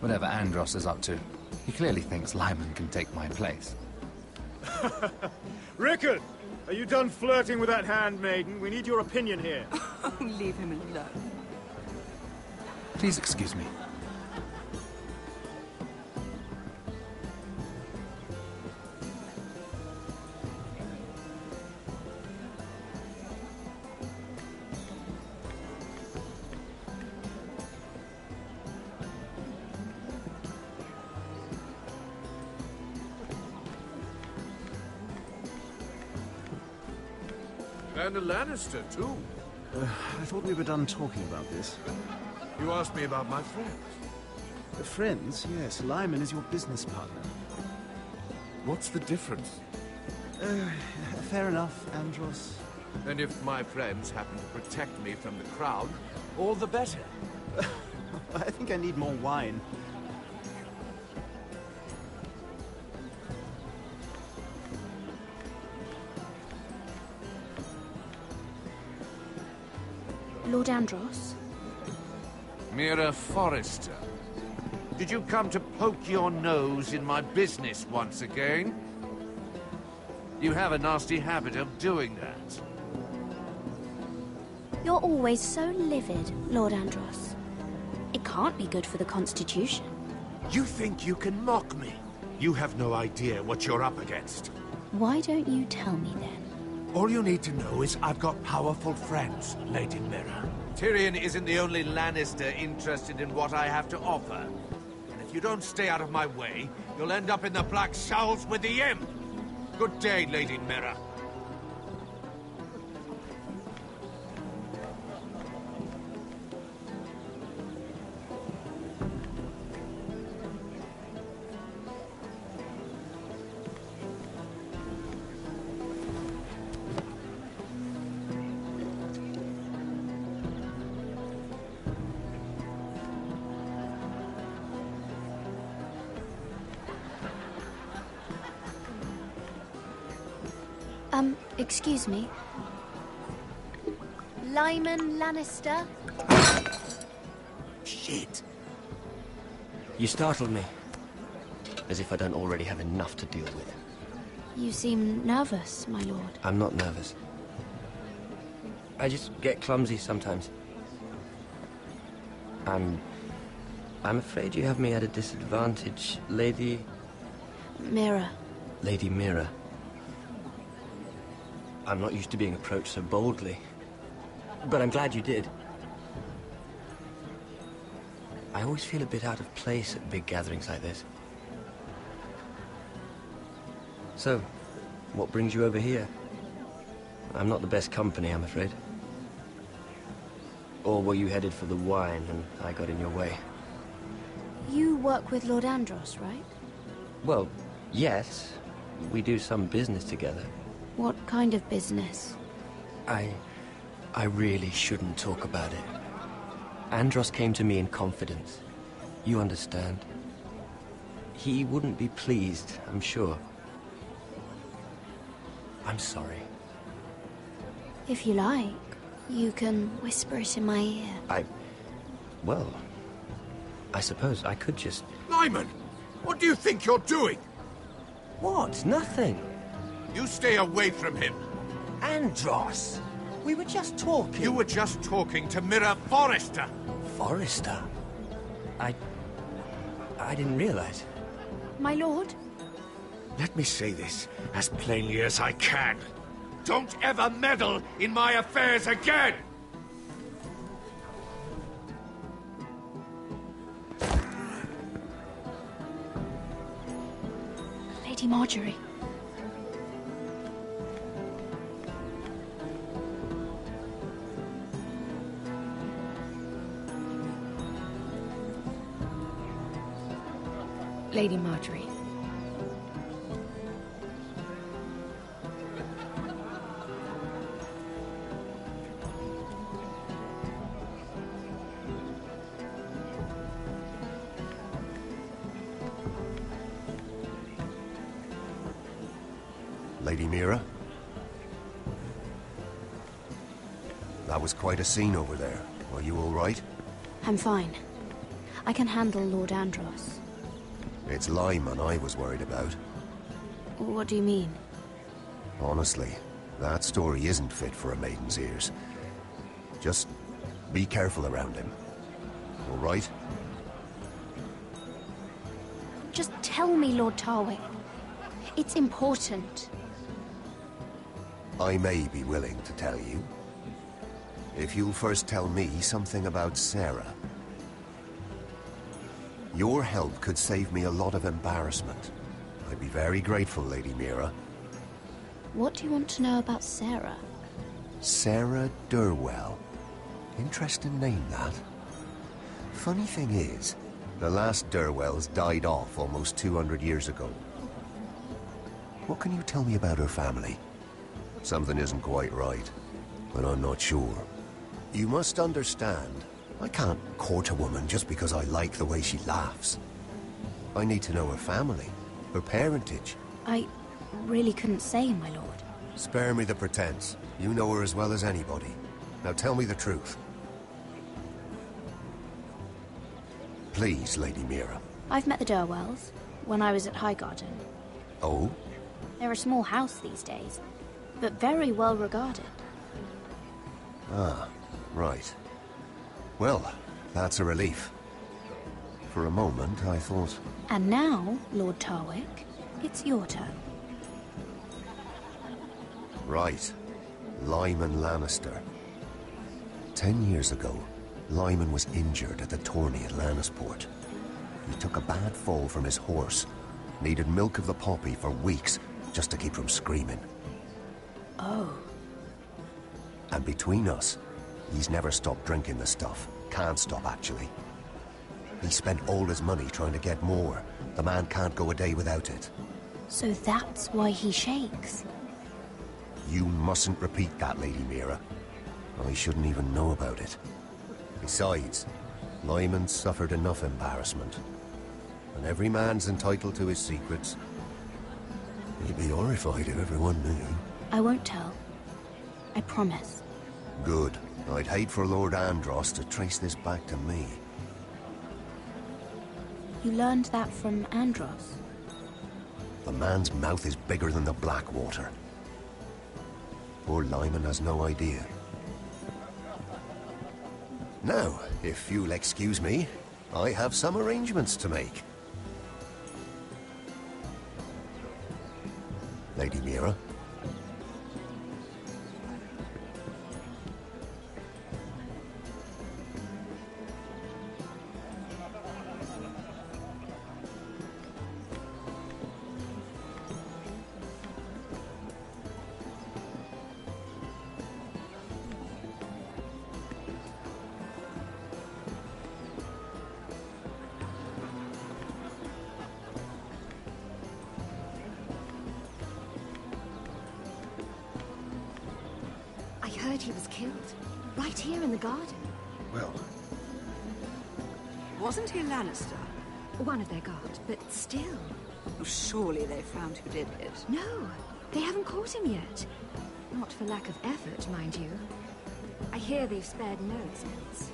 Whatever Andros is up to, he clearly thinks Lyman can take my place. Rickard! Are you done flirting with that handmaiden? We need your opinion here. Oh, leave him alone. Please excuse me. And a Lannister, too. I thought we were done talking about this. You asked me about my friends. Friends? Yes, Lyman is your business partner. What's the difference? Fair enough, Andros. And if my friends happen to protect me from the crown, all the better. I think I need more wine. Lord Andros? Mira Forrester. Did you come to poke your nose in my business once again? You have a nasty habit of doing that. You're always so livid, Lord Andros. It can't be good for the Constitution. You think you can mock me? You have no idea what you're up against. Why don't you tell me then? All you need to know is I've got powerful friends, Lady Mira. Tyrion isn't the only Lannister interested in what I have to offer. And if you don't stay out of my way, you'll end up in the Black Showls with the Imp. Good day, Lady Mira. Excuse me. Lyman Lannister? Shit. You startled me. As if I don't already have enough to deal with. You seem nervous, my lord. I'm not nervous. I just get clumsy sometimes. I'm afraid you have me at a disadvantage, Lady... Mira. Lady Mira. I'm not used to being approached so boldly. But I'm glad you did. I always feel a bit out of place at big gatherings like this. So, what brings you over here? I'm not the best company, I'm afraid. Or were you headed for the wine and I got in your way? You work with Lord Andros, right? Well, yes. We do some business together. What kind of business? I really shouldn't talk about it. Andros came to me in confidence. You understand? He wouldn't be pleased, I'm sure. I'm sorry. If you like, you can whisper it in my ear. Well, I suppose I could just... Lyman! What do you think you're doing? What? Nothing. You stay away from him. Andros! We were just talking. You were just talking to Mirror Forrester. Forrester? I didn't realize. My lord? Let me say this as plainly as I can. Don't ever meddle in my affairs again! Lady Marjorie. Lady Marjorie. Lady Mira? That was quite a scene over there. Are you all right? I'm fine. I can handle Lord Andros. It's Lyman I was worried about. What do you mean? Honestly, that story isn't fit for a maiden's ears. Just be careful around him. All right? Just tell me, Lord Tarwick. It's important. I may be willing to tell you. If you'll first tell me something about Sarah. Your help could save me a lot of embarrassment. I'd be very grateful, Lady Mira. What do you want to know about Sarah? Sarah Durwell. Interesting name, that. Funny thing is, the last Durwells died off almost 200 years ago. What can you tell me about her family? Something isn't quite right, but I'm not sure. You must understand, I can't court a woman just because I like the way she laughs. I need to know her family, her parentage. I really couldn't say, my lord. Spare me the pretense. You know her as well as anybody. Now tell me the truth. Please, Lady Mira. I've met the Durwells when I was at Highgarden. Oh? They're a small house these days, but very well regarded. Ah, right. Well, that's a relief. For a moment, I thought... And now, Lord Tarwick, it's your turn. Right. Lyman Lannister. 10 years ago, Lyman was injured at the tourney at Lannisport. He took a bad fall from his horse. Needed milk of the poppy for weeks just to keep from screaming. Oh. And between us, he's never stopped drinking the stuff. Can't stop, actually. He spent all his money trying to get more. The man can't go a day without it. So that's why he shakes. You mustn't repeat that, Lady Mira. I shouldn't even know about it. Besides, Lyman suffered enough embarrassment. And every man's entitled to his secrets. He'd be horrified if everyone knew. I won't tell. I promise. Good. I'd hate for Lord Andros to trace this back to me. You learned that from Andros? The man's mouth is bigger than the Blackwater. Poor Lyman has no idea. Now, if you'll excuse me, I have some arrangements to make. Lady Mira? He was killed. Right here in the garden. Well... Wasn't he Lannister? One of their guard, but still. Oh, surely they found who did it. No, they haven't caught him yet. Not for lack of effort, mind you. I hear they've spared no expense.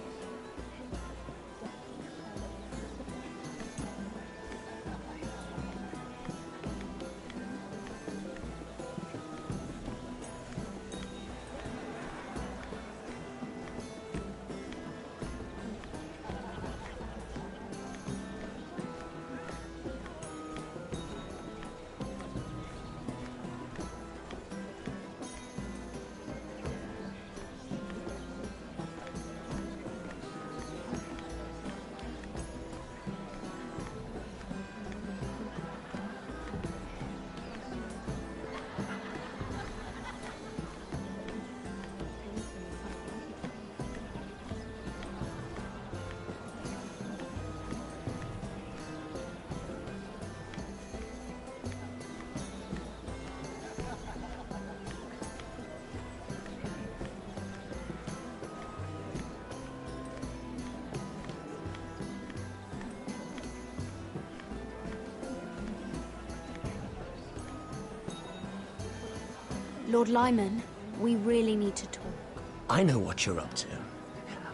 Lord Lyman, we really need to talk. I know what you're up to.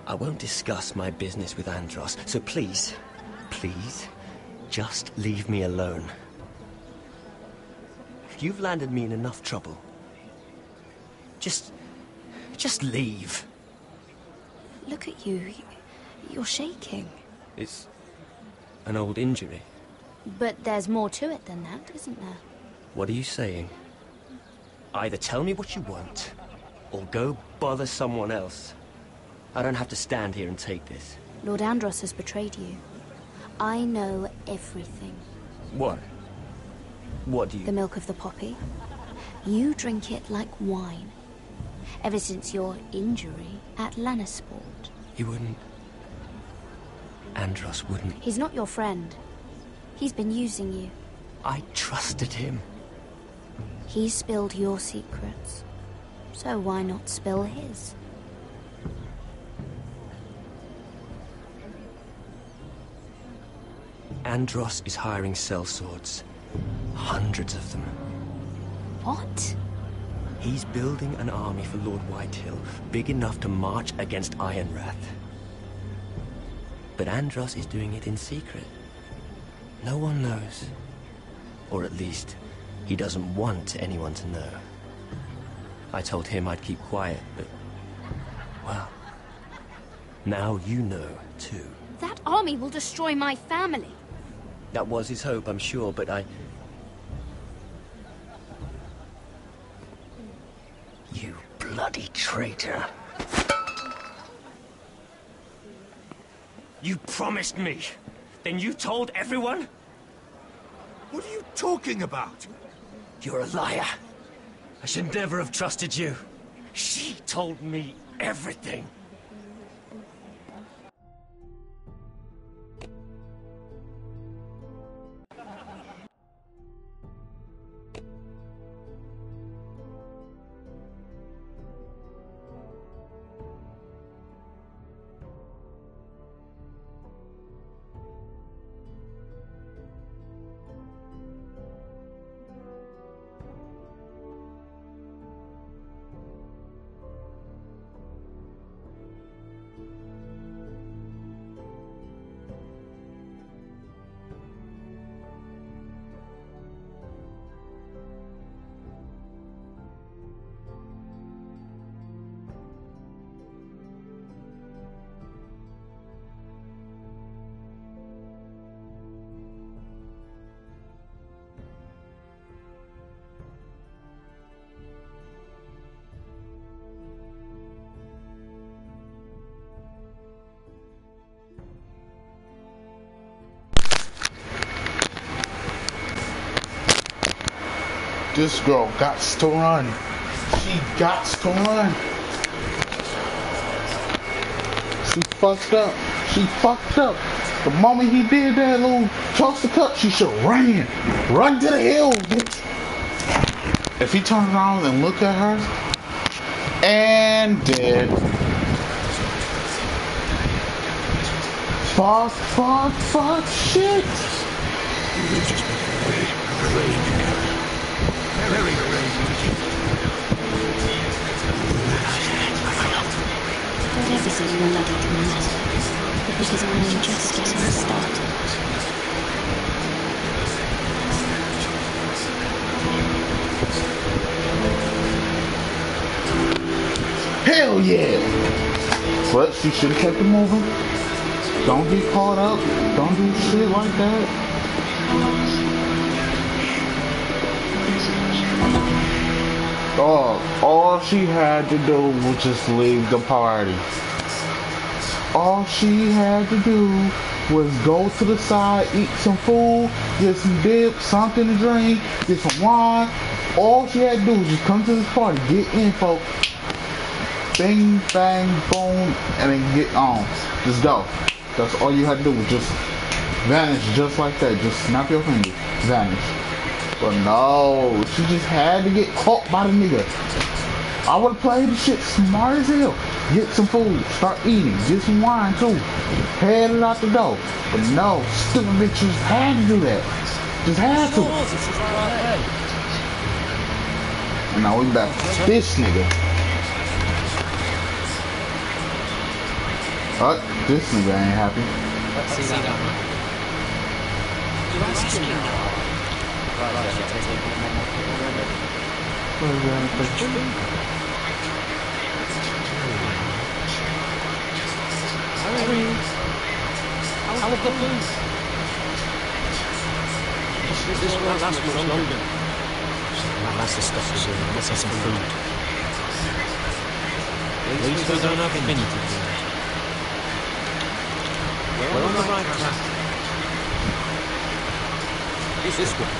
I won't discuss my business with Andros, so please, please, just leave me alone. You've landed me in enough trouble. Just leave. Look at you. You're shaking. It's an old injury. But there's more to it than that, isn't there? What are you saying? Either tell me what you want, or go bother someone else. I don't have to stand here and take this. Lord Andros has betrayed you. I know everything. What? What do you... The milk of the poppy. You drink it like wine. Ever since your injury at Lannisport. He wouldn't... Andros wouldn't... He's not your friend. He's been using you. I trusted him. He spilled your secrets. So why not spill his? Andros is hiring sellswords. Hundreds of them. What? He's building an army for Lord Whitehill, big enough to march against Ironrath. But Andros is doing it in secret. No one knows. Or at least, he doesn't want anyone to know. I told him I'd keep quiet, but... well... now you know, too. That army will destroy my family. That was his hope, I'm sure, but I... You bloody traitor. You promised me. Then you told everyone? What are you talking about? You're a liar. I should never have trusted you. She told me everything. This girl gots to run. She gots to run. She fucked up. She fucked up. The moment he did that little toaster cut, she should have ran. Run to the hills, bitch. If he turns around and look at her, and dead. Fuck, fuck, fuck, shit. Very brave. Don't ever say you're lucky to matter, because our injustice has started. Hell yeah! But she should have kept it moving. Don't get caught up. Don't do shit like that. All she had to do was just leave the party. All she had to do was go to the side, eat some food, get some dip, something to drink, get some wine. All she had to do was just come to this party, get info, bing, bang, boom, and then get on. Just go. That's all you had to do was just vanish just like that. Just snap your fingers, vanish. But no, she just had to get caught by the nigga. I would've played the shit smart as hell. Get some food, start eating, get some wine too. Head it out the door. But no, stupid bitch just had to do that. Just had to. And now we back to this nigga. Oh, this nigga ain't happy. Let's see that one. How was the food? This will last much longer. That's the stuff to do. Let's have some food. At least we don't have infinity. We're on the right track. It's this one.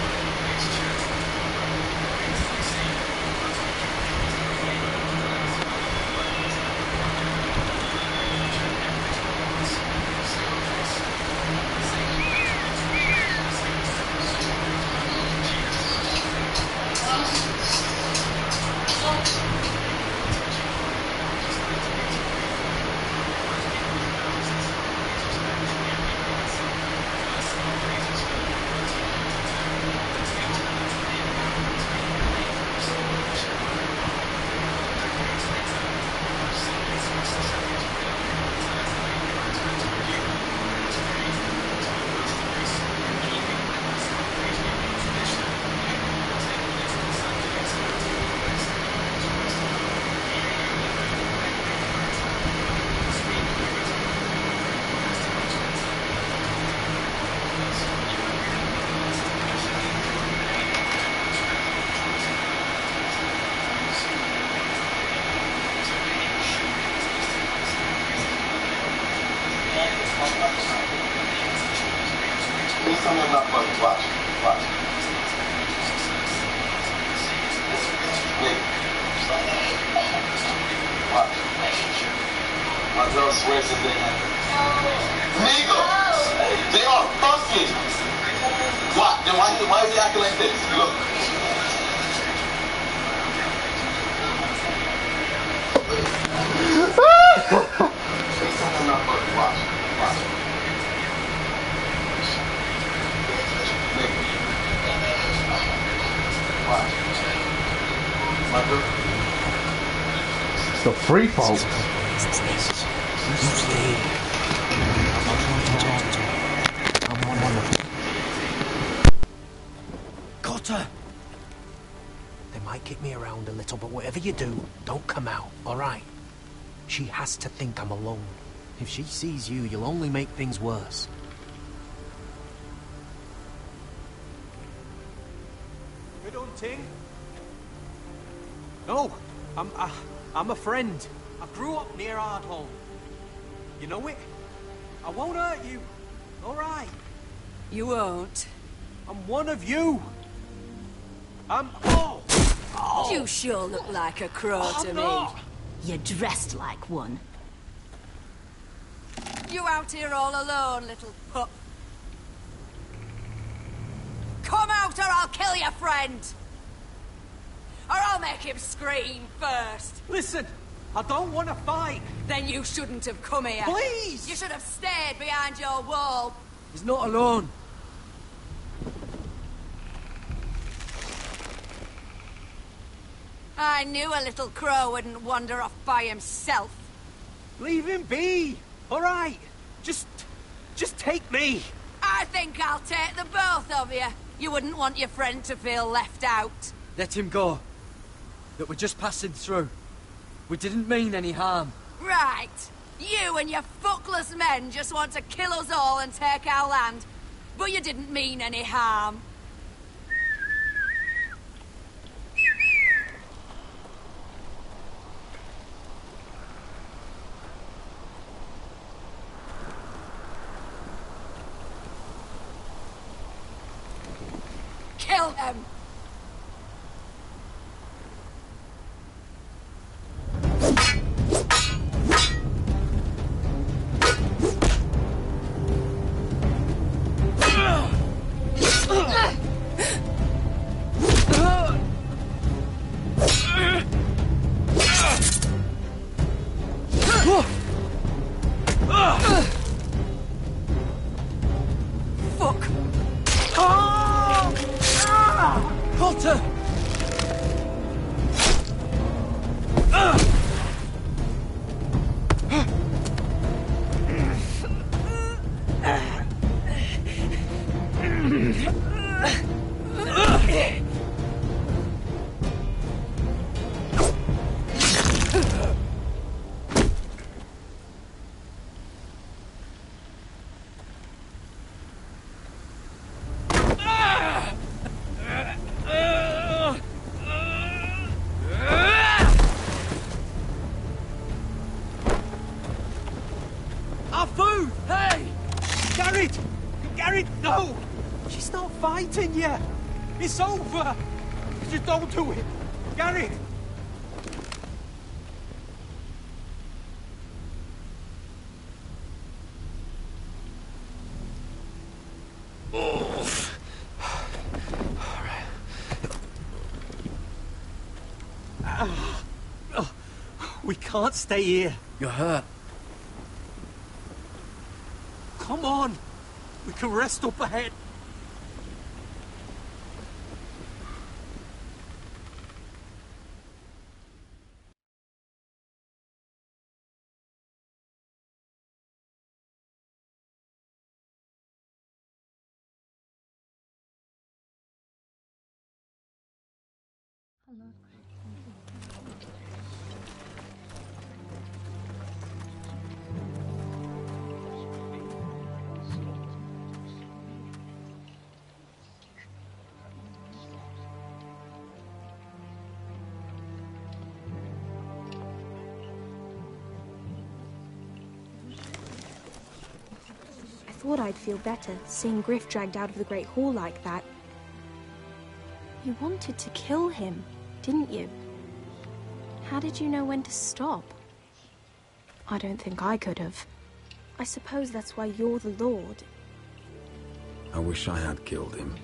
The free folk. Cotter! They might kick me around a little, but whatever you do, don't come out, alright? She has to think I'm alone. If she sees you, you'll only make things worse. Good hunting? No, I'm a friend. I grew up near Ardhall. You know it? I won't hurt you. All right. You won't. I'm one of you. You sure look like a crow to me. You're dressed like one. You out here all alone, little pup? Come out or I'll kill your friend! Or I'll make him scream first! Listen, I don't want to fight. Then you shouldn't have come here. Please! You should have stayed behind your wall. He's not alone. I knew a little crow wouldn't wander off by himself. Leave him be. All right. Just take me. I think I'll take the both of you. You wouldn't want your friend to feel left out. Let him go. That we're just passing through. We didn't mean any harm. Right. You and your fuckless men just want to kill us all and take our land. But you didn't mean any harm. Kill him! Fuck! Cotter! Our food! Hey! Garrett! Garrett, no! She's not fighting yet! It's over! Just don't do it! Garrett! We can't stay here. You're hurt. Come on! We can rest up ahead. I thought I'd feel better seeing Griff dragged out of the Great Hall like that. You wanted to kill him, didn't you? How did you know when to stop? I don't think I could have. I suppose that's why you're the Lord. I wish I had killed him.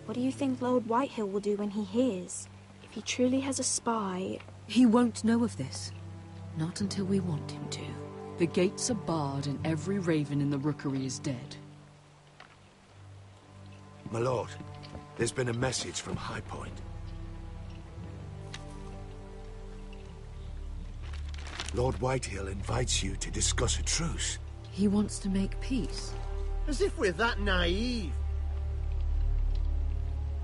What do you think Lord Whitehill will do when he hears? If he truly has a spy... He won't know of this. Not until we want him to. The gates are barred and every raven in the rookery is dead. My lord, there's been a message from High Point. Lord Whitehill invites you to discuss a truce. He wants to make peace. As if we're that naive.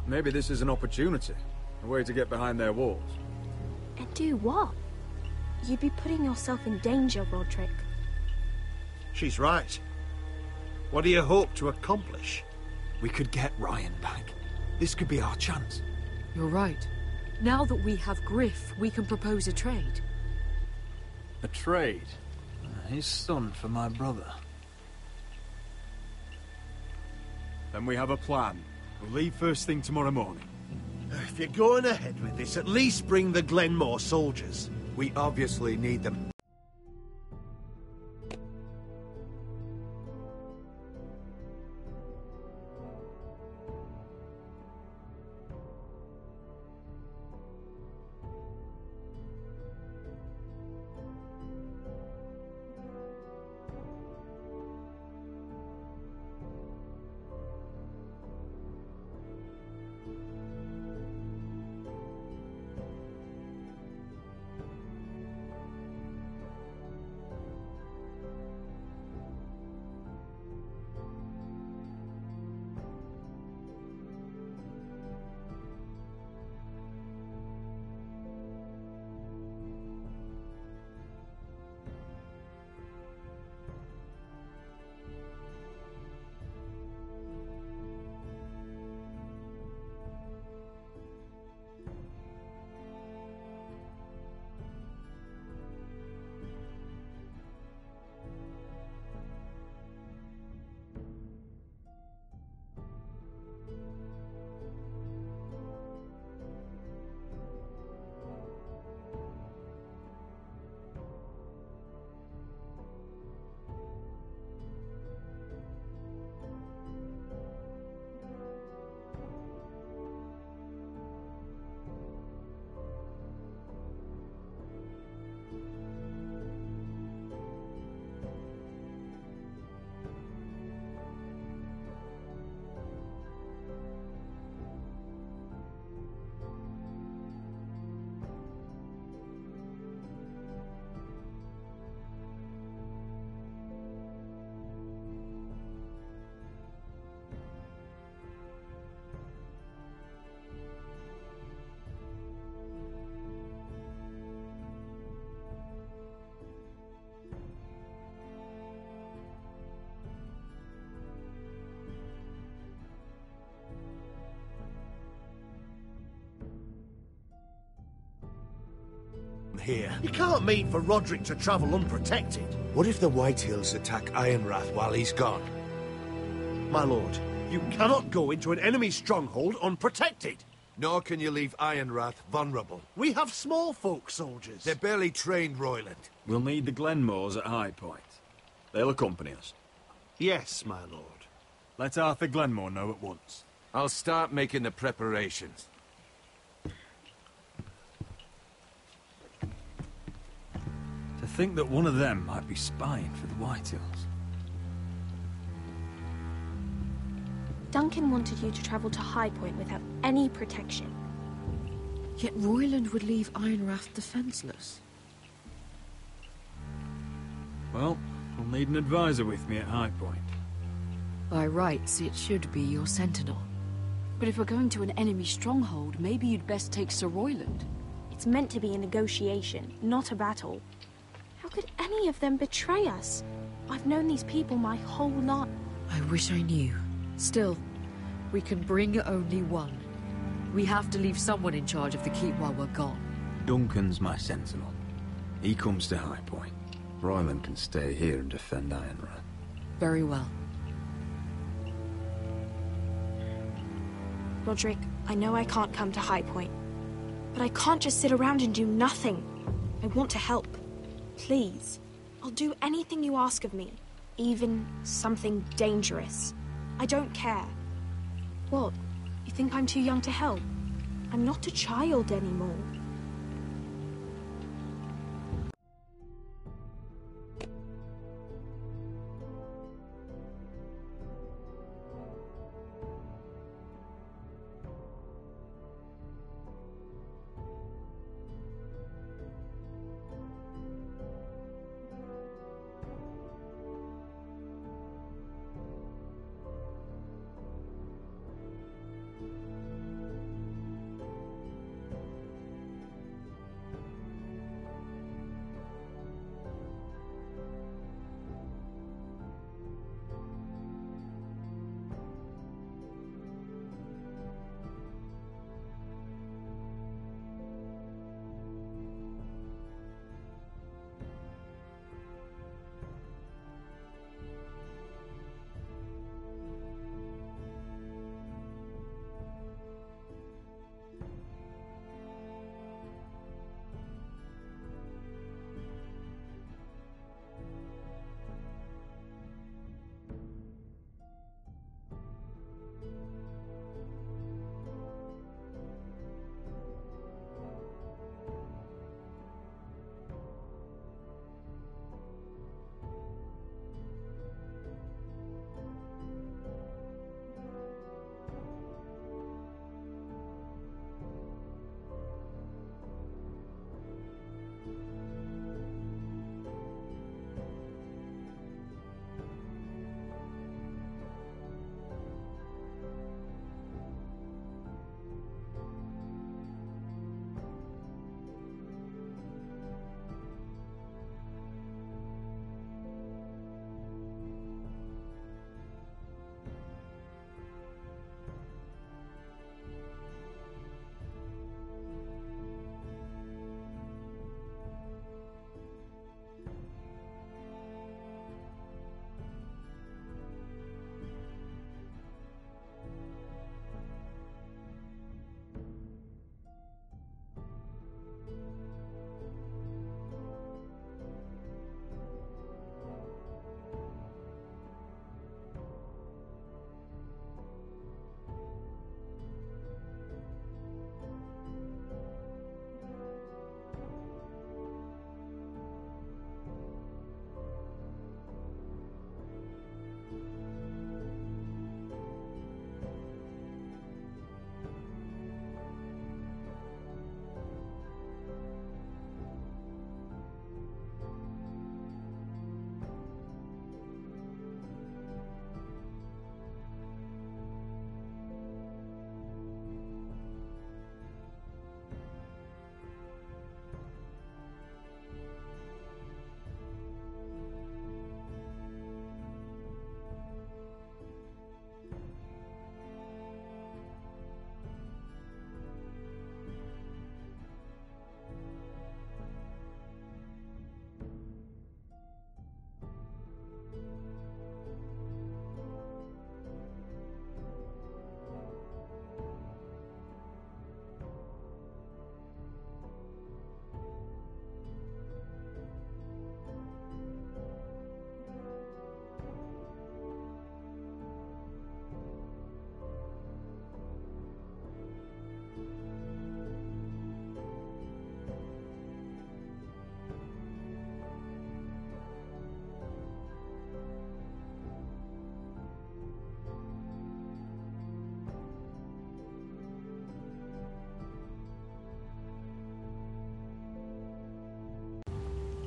Maybe this is an opportunity. A way to get behind their walls. And do what? You'd be putting yourself in danger, Roderick. She's right. What do you hope to accomplish? We could get Ryan back. This could be our chance. You're right. Now that we have Griff, we can propose a trade. A trade? His son for my brother. Then we have a plan. We'll leave first thing tomorrow morning. If you're going ahead with this, at least bring the Glenmore soldiers. We obviously need them. here. You can't mean for Roderick to travel unprotected. What if the Whitehills attack Ironrath while he's gone? My lord, you cannot go into an enemy stronghold unprotected. Nor can you leave Ironrath vulnerable. We have small folk soldiers. They're barely trained, Royland. We'll need the Glenmores at High Point. They'll accompany us. Yes, my lord. Let Arthur Glenmore know at once. I'll start making the preparations. To think that one of them might be spying for the Whitehills. Duncan wanted you to travel to High Point without any protection. Yet Royland would leave Ironrath defenseless. Well, I'll need an advisor with me at High Point. By rights, it should be your sentinel. But if we're going to an enemy stronghold, maybe you'd best take Sir Royland. It's meant to be a negotiation, not a battle. How could any of them betray us? I've known these people my whole life. I wish I knew. Still, we can bring only one. We have to leave someone in charge of the keep while we're gone. Duncan's my sentinel. He comes to High Point. Royland can stay here and defend Ironrath. Very well. Roderick, I know I can't come to High Point, but I can't just sit around and do nothing. I want to help. Please. I'll do anything you ask of me, even something dangerous. I don't care. What? You think I'm too young to help? I'm not a child anymore.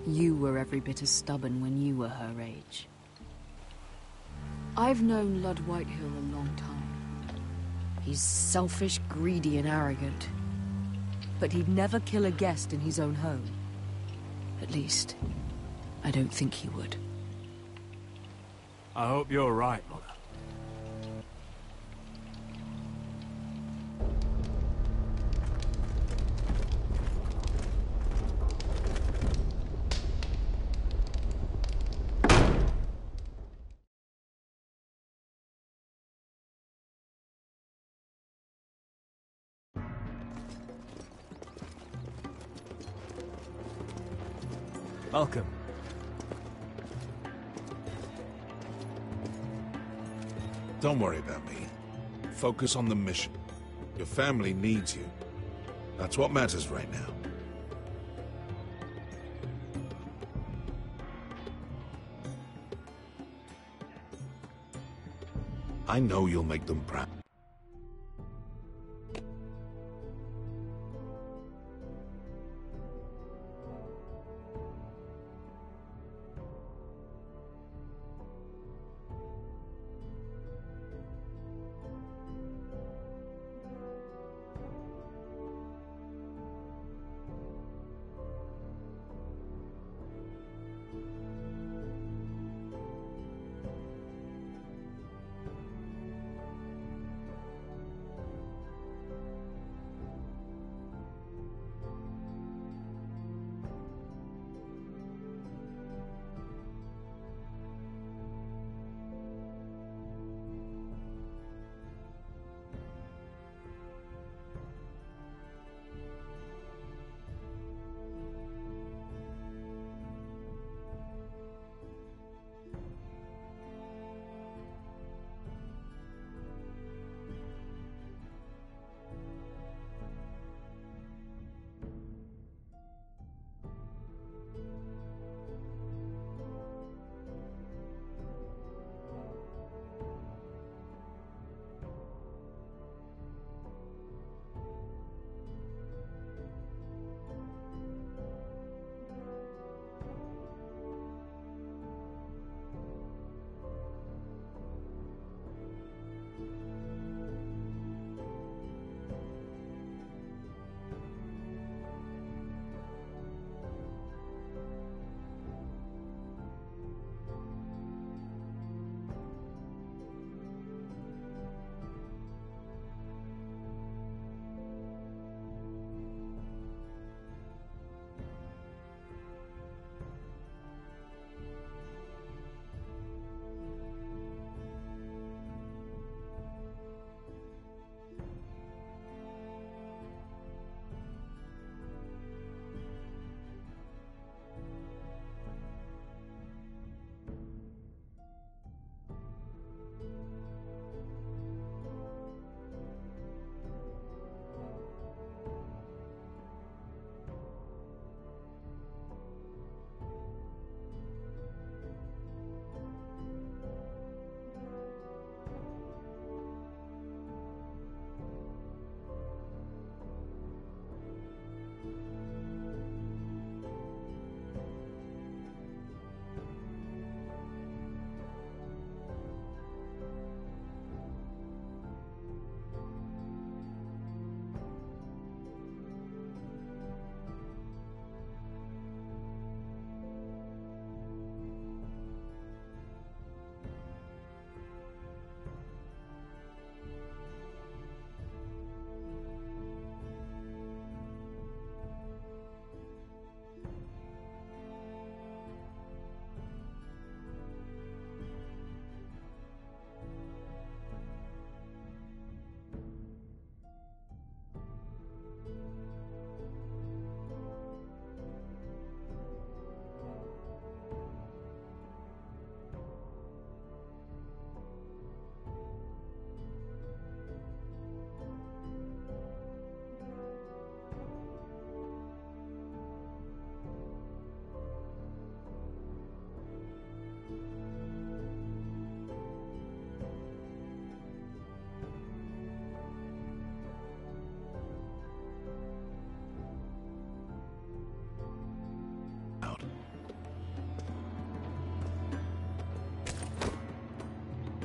You were every bit as stubborn when you were her age. I've known Lud Whitehill a long time. He's selfish, greedy, and arrogant. But he'd never kill a guest in his own home. At least, I don't think he would. I hope you're right, Mother. Welcome. Don't worry about me. Focus on the mission. Your family needs you. That's what matters right now. I know you'll make them proud.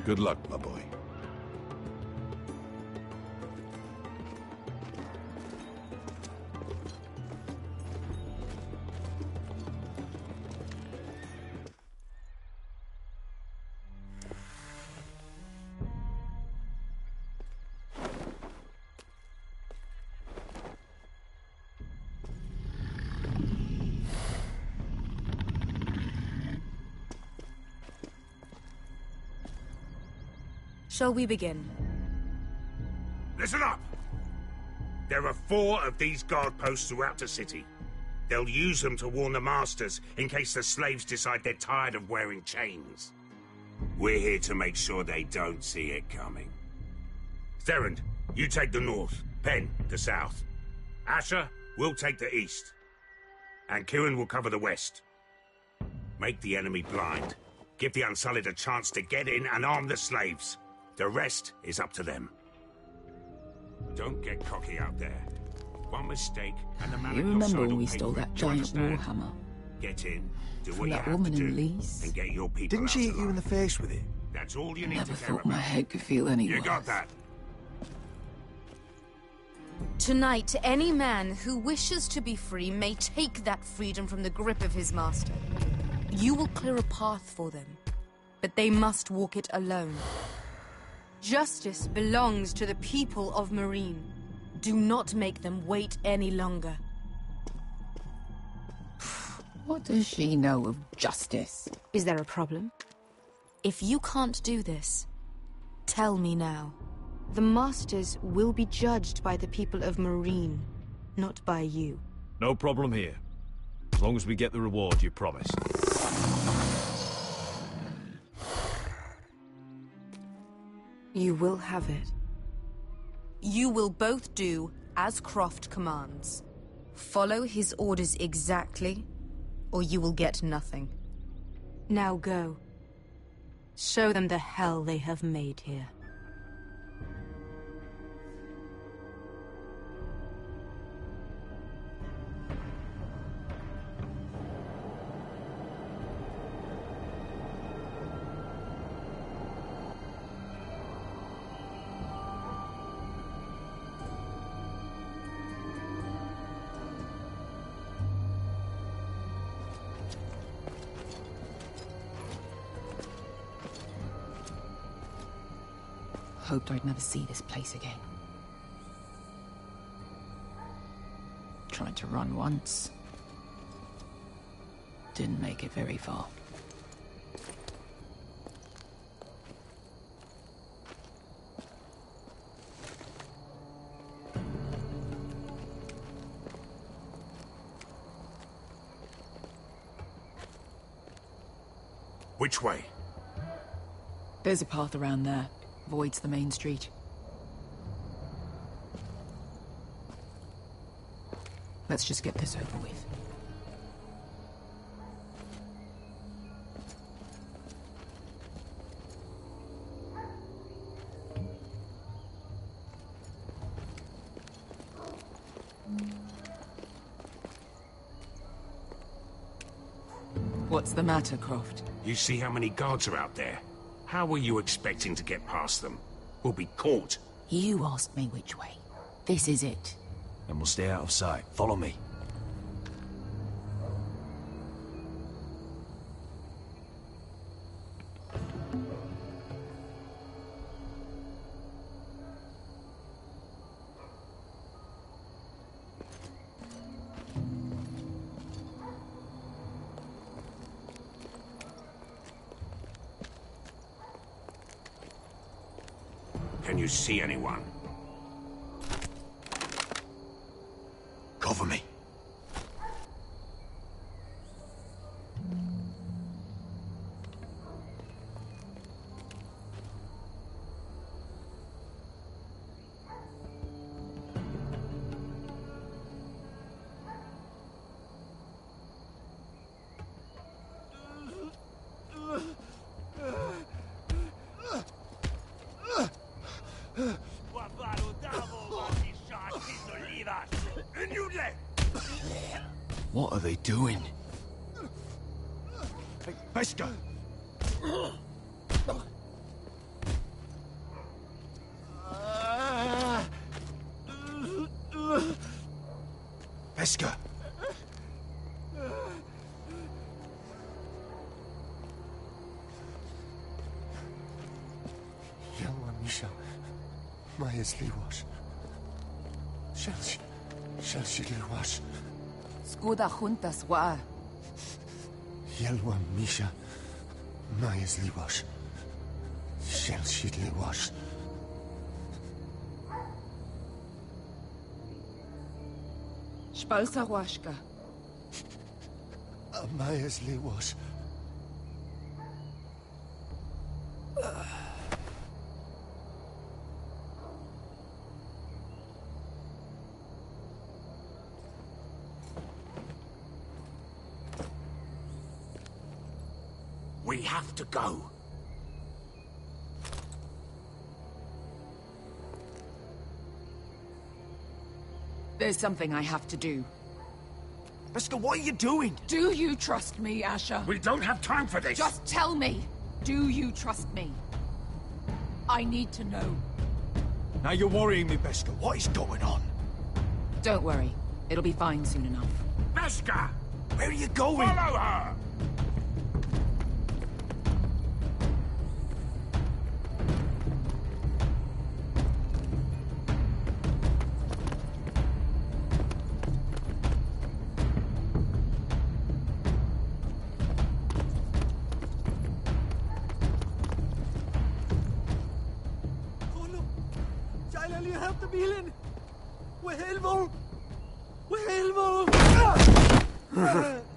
Good luck, my boy. Shall we begin? Listen up! There are 4 of these guard posts throughout the city. They'll use them to warn the masters in case the slaves decide they're tired of wearing chains. We're here to make sure they don't see it coming. Therend, you take the north. Penn, the south. Asher, we'll take the east. And Kieran will cover the west. Make the enemy blind. Give the Unsullied a chance to get in and arm the slaves. The rest is up to them. Don't get cocky out there. One mistake and the man You at your remember side when will we pay stole for it. that Do you giant understand? warhammer? Get in, do From what you that have to woman do, in Lee's? and get your people Didn't out she hit you alive. in the face with it? That's all you need Never to care thought my about. head could feel any You worse. got that? Tonight, any man who wishes to be free may take that freedom from the grip of his master. You will clear a path for them, but they must walk it alone. Justice belongs to the people of Marine. Do not make them wait any longer. What does she know of justice? Is there a problem? If you can't do this, tell me now. The Masters will be judged by the people of Marine, not by you. No problem here. As long as we get the reward you promised. You will have it. You will both do as Croft commands. Follow his orders exactly, or you will get nothing. Now go. Show them the hell they have made here. Hoped I'd never see this place again. Tried to run once. Didn't make it very far. Which way? There's a path around there. Voids the main street. Let's just get this over with. What's the matter, Croft? You see how many guards are out there? How were you expecting to get past them? We'll be caught. You asked me which way. This is it. And we'll stay out of sight. Follow me. Can you see anyone? Cover me. What are they doing? Hey, Pesca! Beskha! Yelwa Misha, Maya's Liwash. Shelshi Liwash. Skuda juntas wa. Yelwa Misha, Maya's Liwash. Shelshi Liwash. Spalsa washka. Maya's Liwash. We have to go. There's something I have to do. Beskha, what are you doing? Do you trust me, Asher? We don't have time for this. Just tell me. Do you trust me? I need to know. Now you're worrying me, Beskha. What is going on? Don't worry. It'll be fine soon enough. Beskha! Where are you going? Follow her!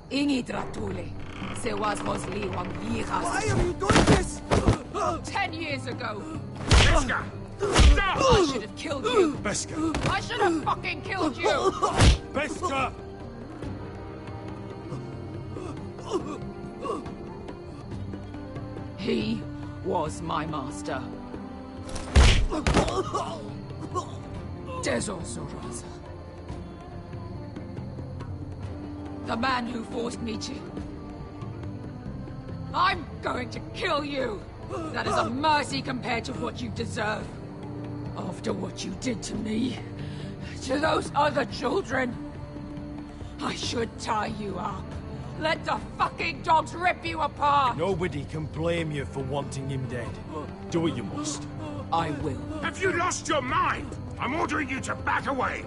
Ingi Dratule. Se was Rosli Wang Yiras. Why are you doing this? 10 years ago. Beskha! Stop! I should have killed you. Beskha! I should have fucking killed you. Beskha! He was my master. Dezo Zoroza. The man who forced me to... I'm going to kill you! That is a mercy compared to what you deserve. After what you did to me, to those other children, I should tie you up. Let the fucking dogs rip you apart! Nobody can blame you for wanting him dead. Do what you must. I will. Have you lost your mind? I'm ordering you to back away!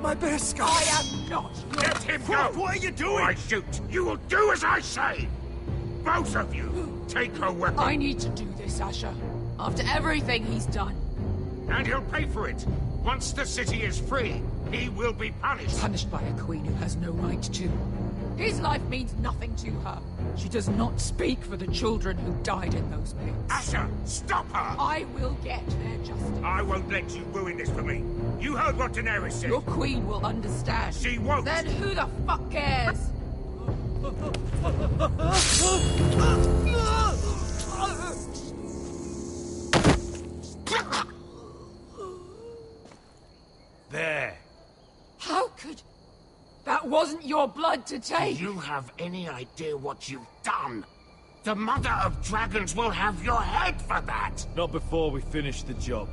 My Beskha! I am not your... Let him go! What are you doing? Or I shoot! You will do as I say! Both of you! Take her weapon! I need to do this, Asher. After everything he's done. And he'll pay for it! Once the city is free, he will be punished! Punished by a queen who has no right to. His life means nothing to her. She does not speak for the children who died in those pits. Asher, stop her! I will get their justice. I won't let you ruin this for me. You heard what Daenerys said. Your queen will understand. She won't. Then who the fuck cares? There. How could... That wasn't your blood to take. Do you have any idea what you've done? The Mother of Dragons will have your head for that! Not before we finish the job.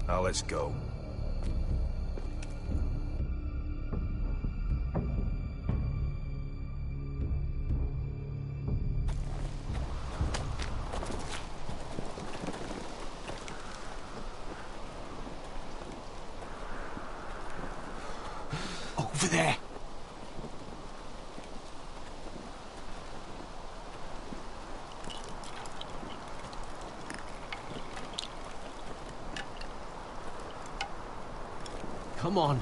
Now let's go. Over there! Come on.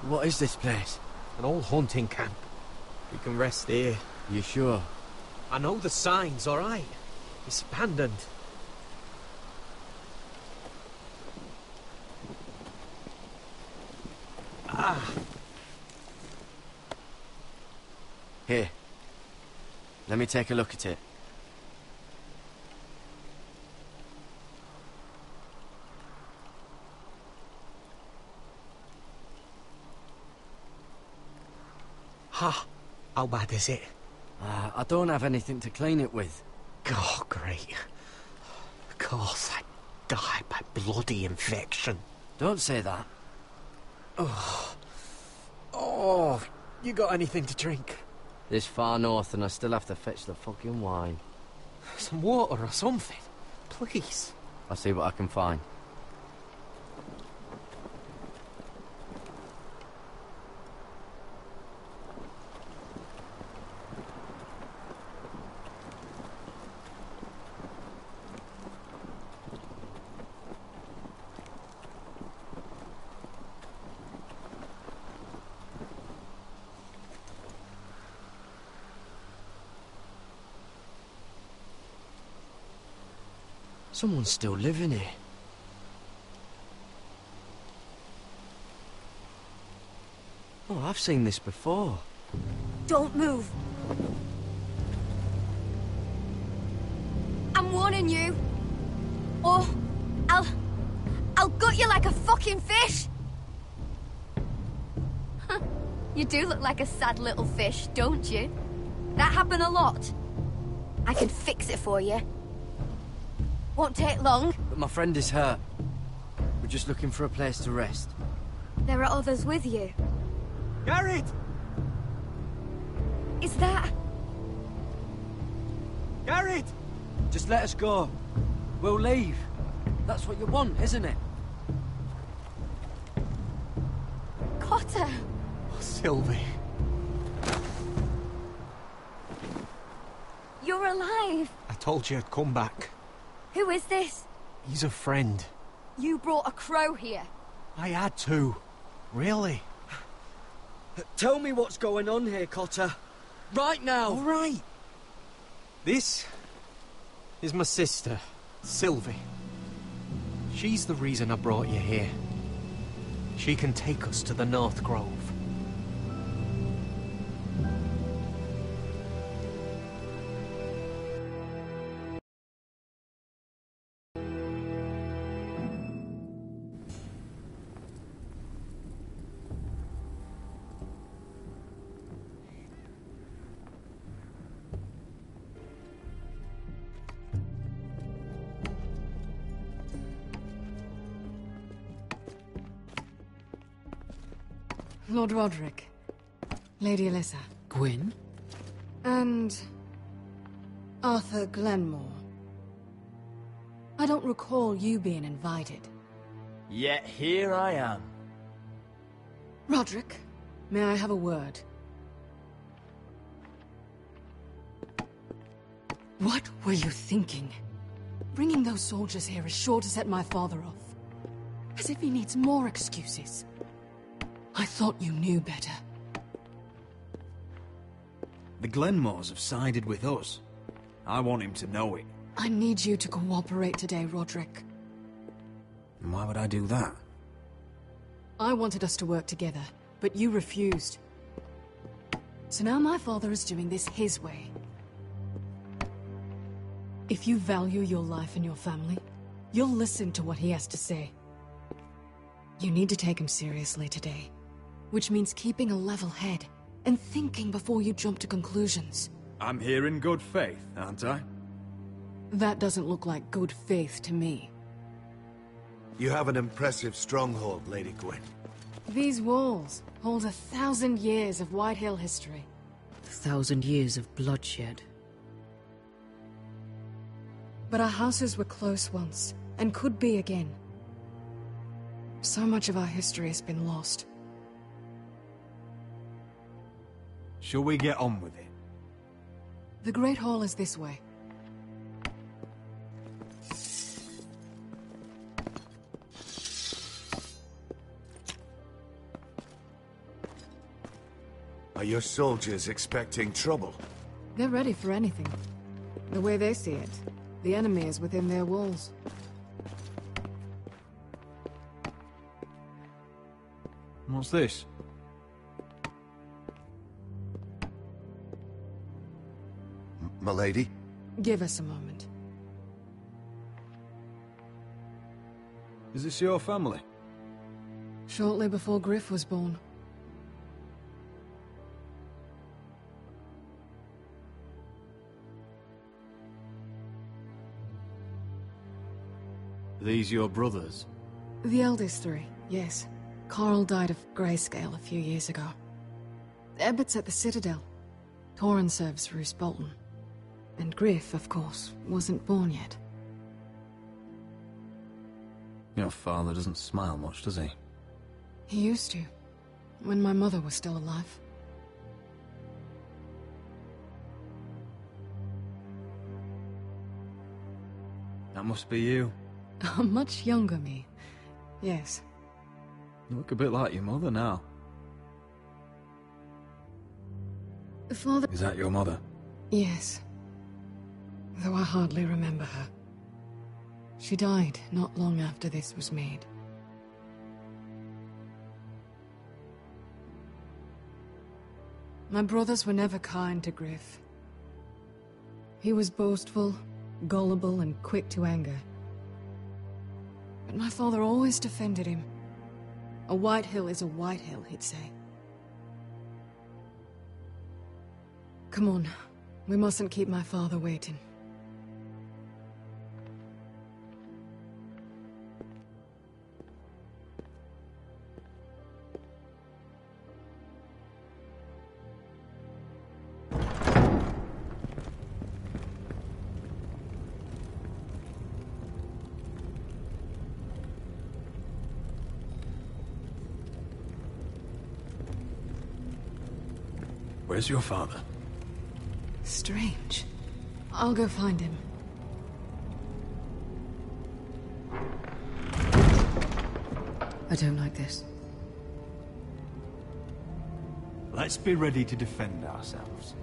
What is this place? An old hunting camp. We can rest here. You sure? I know the signs, all right. It's abandoned. Ah. Here. Let me take a look at it. How bad is it? I don't have anything to clean it with. Oh, great. Of course, I died by bloody infection. Don't say that. Oh, you got anything to drink? This far north and I still have to fetch the fucking wine. Some water or something, please. I'll see what I can find. Someone's still living here. Oh, I've seen this before. Don't move. I'm warning you. Or I'll gut you like a fucking fish. You do look like a sad little fish, don't you? That happened a lot. I can fix it for you. Won't take long. But my friend is hurt. We're just looking for a place to rest. There are others with you. Garrett! Is that... Garrett! Just let us go. We'll leave. That's what you want, isn't it? Cotter! Oh, Sylvie. You're alive! I told you I'd come back. Who is this? He's a friend. You brought a crow here. I had to. Really? Tell me what's going on here, Cotter. Right now! All right. This is my sister, Sylvie. She's the reason I brought you here. She can take us to the North Grove. Lord Roderick, Lady Alyssa. Gwyn? And... Arthur Glenmore. I don't recall you being invited. Yet here I am. Roderick, may I have a word? What were you thinking? Bringing those soldiers here is sure to set my father off. As if he needs more excuses. I thought you knew better. The Glenmores have sided with us. I want him to know it. I need you to cooperate today, Roderick. And why would I do that? I wanted us to work together, but you refused. So now my father is doing this his way. If you value your life and your family, you'll listen to what he has to say. You need to take him seriously today, which means keeping a level head and thinking before you jump to conclusions. I'm here in good faith, aren't I? That doesn't look like good faith to me. You have an impressive stronghold, Lady Gwyn. These walls hold 1,000 years of White Hill history. 1,000 years of bloodshed. But our houses were close once, and could be again. So much of our history has been lost. Shall we get on with it? The Great Hall is this way. Are your soldiers expecting trouble? They're ready for anything. The way they see it, the enemy is within their walls. What's this? My lady? Give us a moment. Is this your family? Shortly before Griff was born. These your brothers? The eldest three, yes. Carl died of grayscale a few years ago. Ebbert's at the Citadel. Torin serves Roose Bolton. And Griff, of course, wasn't born yet. Your father doesn't smile much, does he? He used to, when my mother was still alive. That must be you. A much younger me, yes. You look a bit like your mother now. Father... Is that your mother? Yes. Though I hardly remember her. She died not long after this was made. My brothers were never kind to Griff. He was boastful, gullible, and quick to anger. But my father always defended him. A white hill is a white hill, he'd say. Come on, we mustn't keep my father waiting. Where's your father? Strange. I'll go find him. I don't like this. Let's be ready to defend ourselves.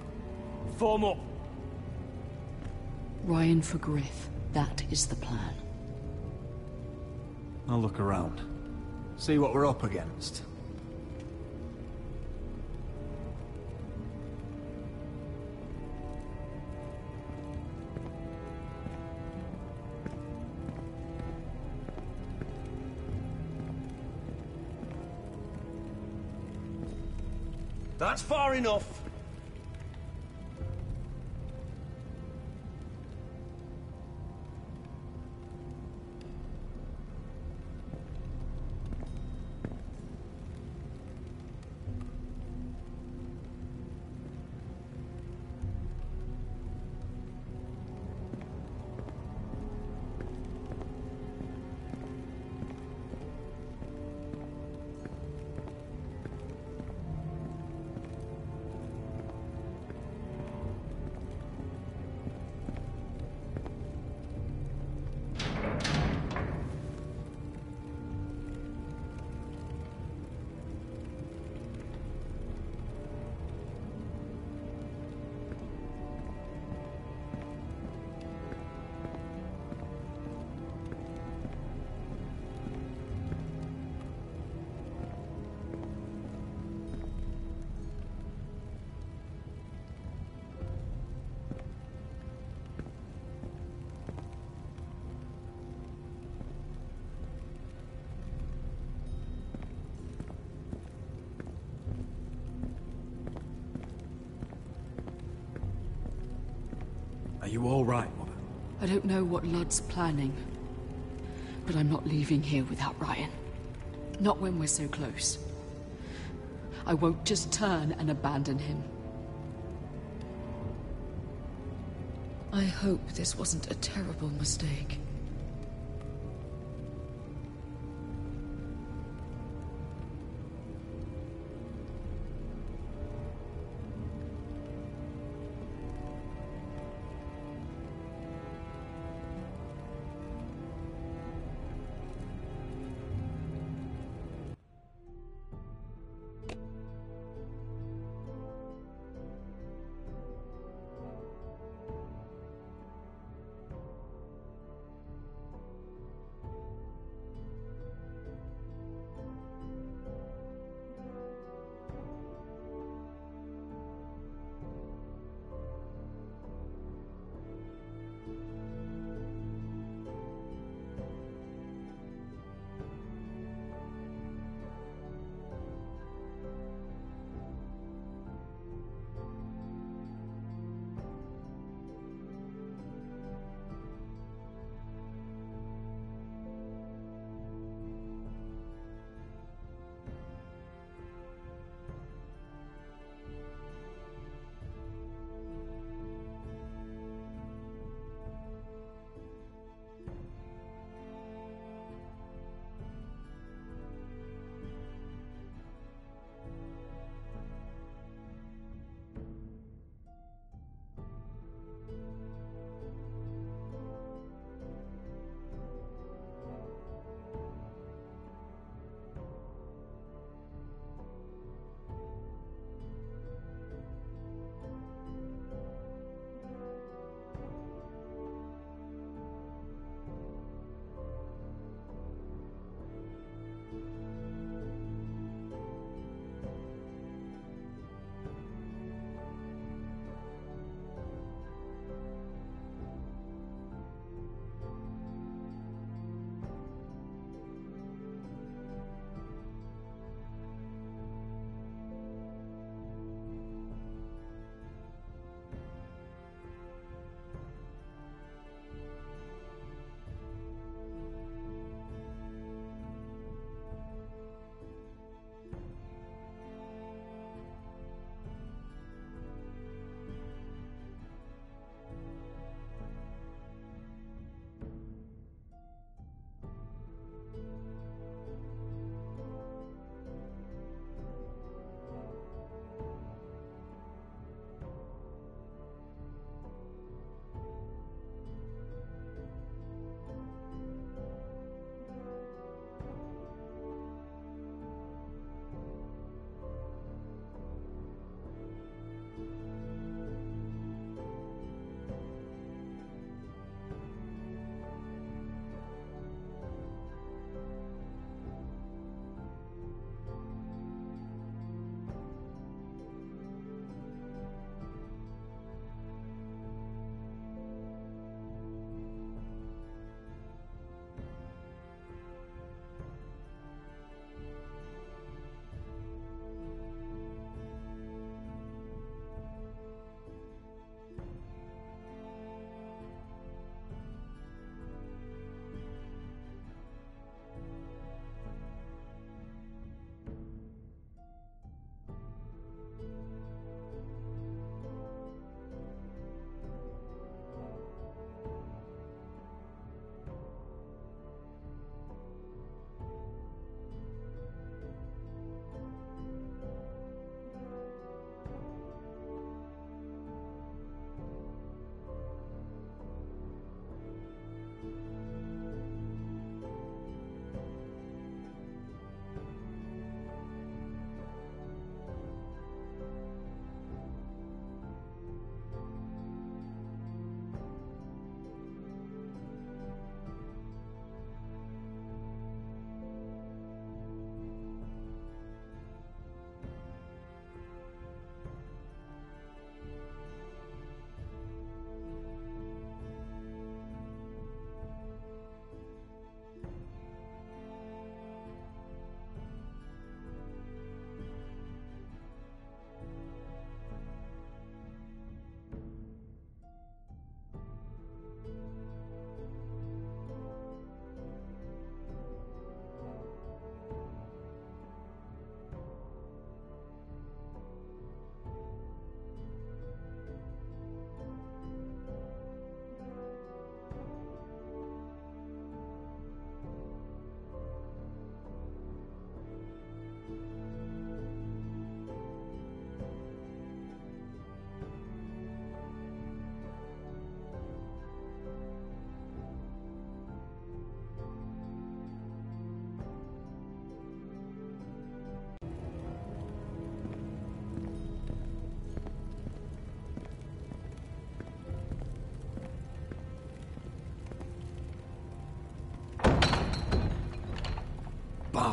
Form up. Ryan for Griff. That is the plan. I'll look around. See what we're up against. That's far enough. Are you all right, Mother? I don't know what Ludd's planning, but I'm not leaving here without Ryan. Not when we're so close. I won't just turn and abandon him. I hope this wasn't a terrible mistake.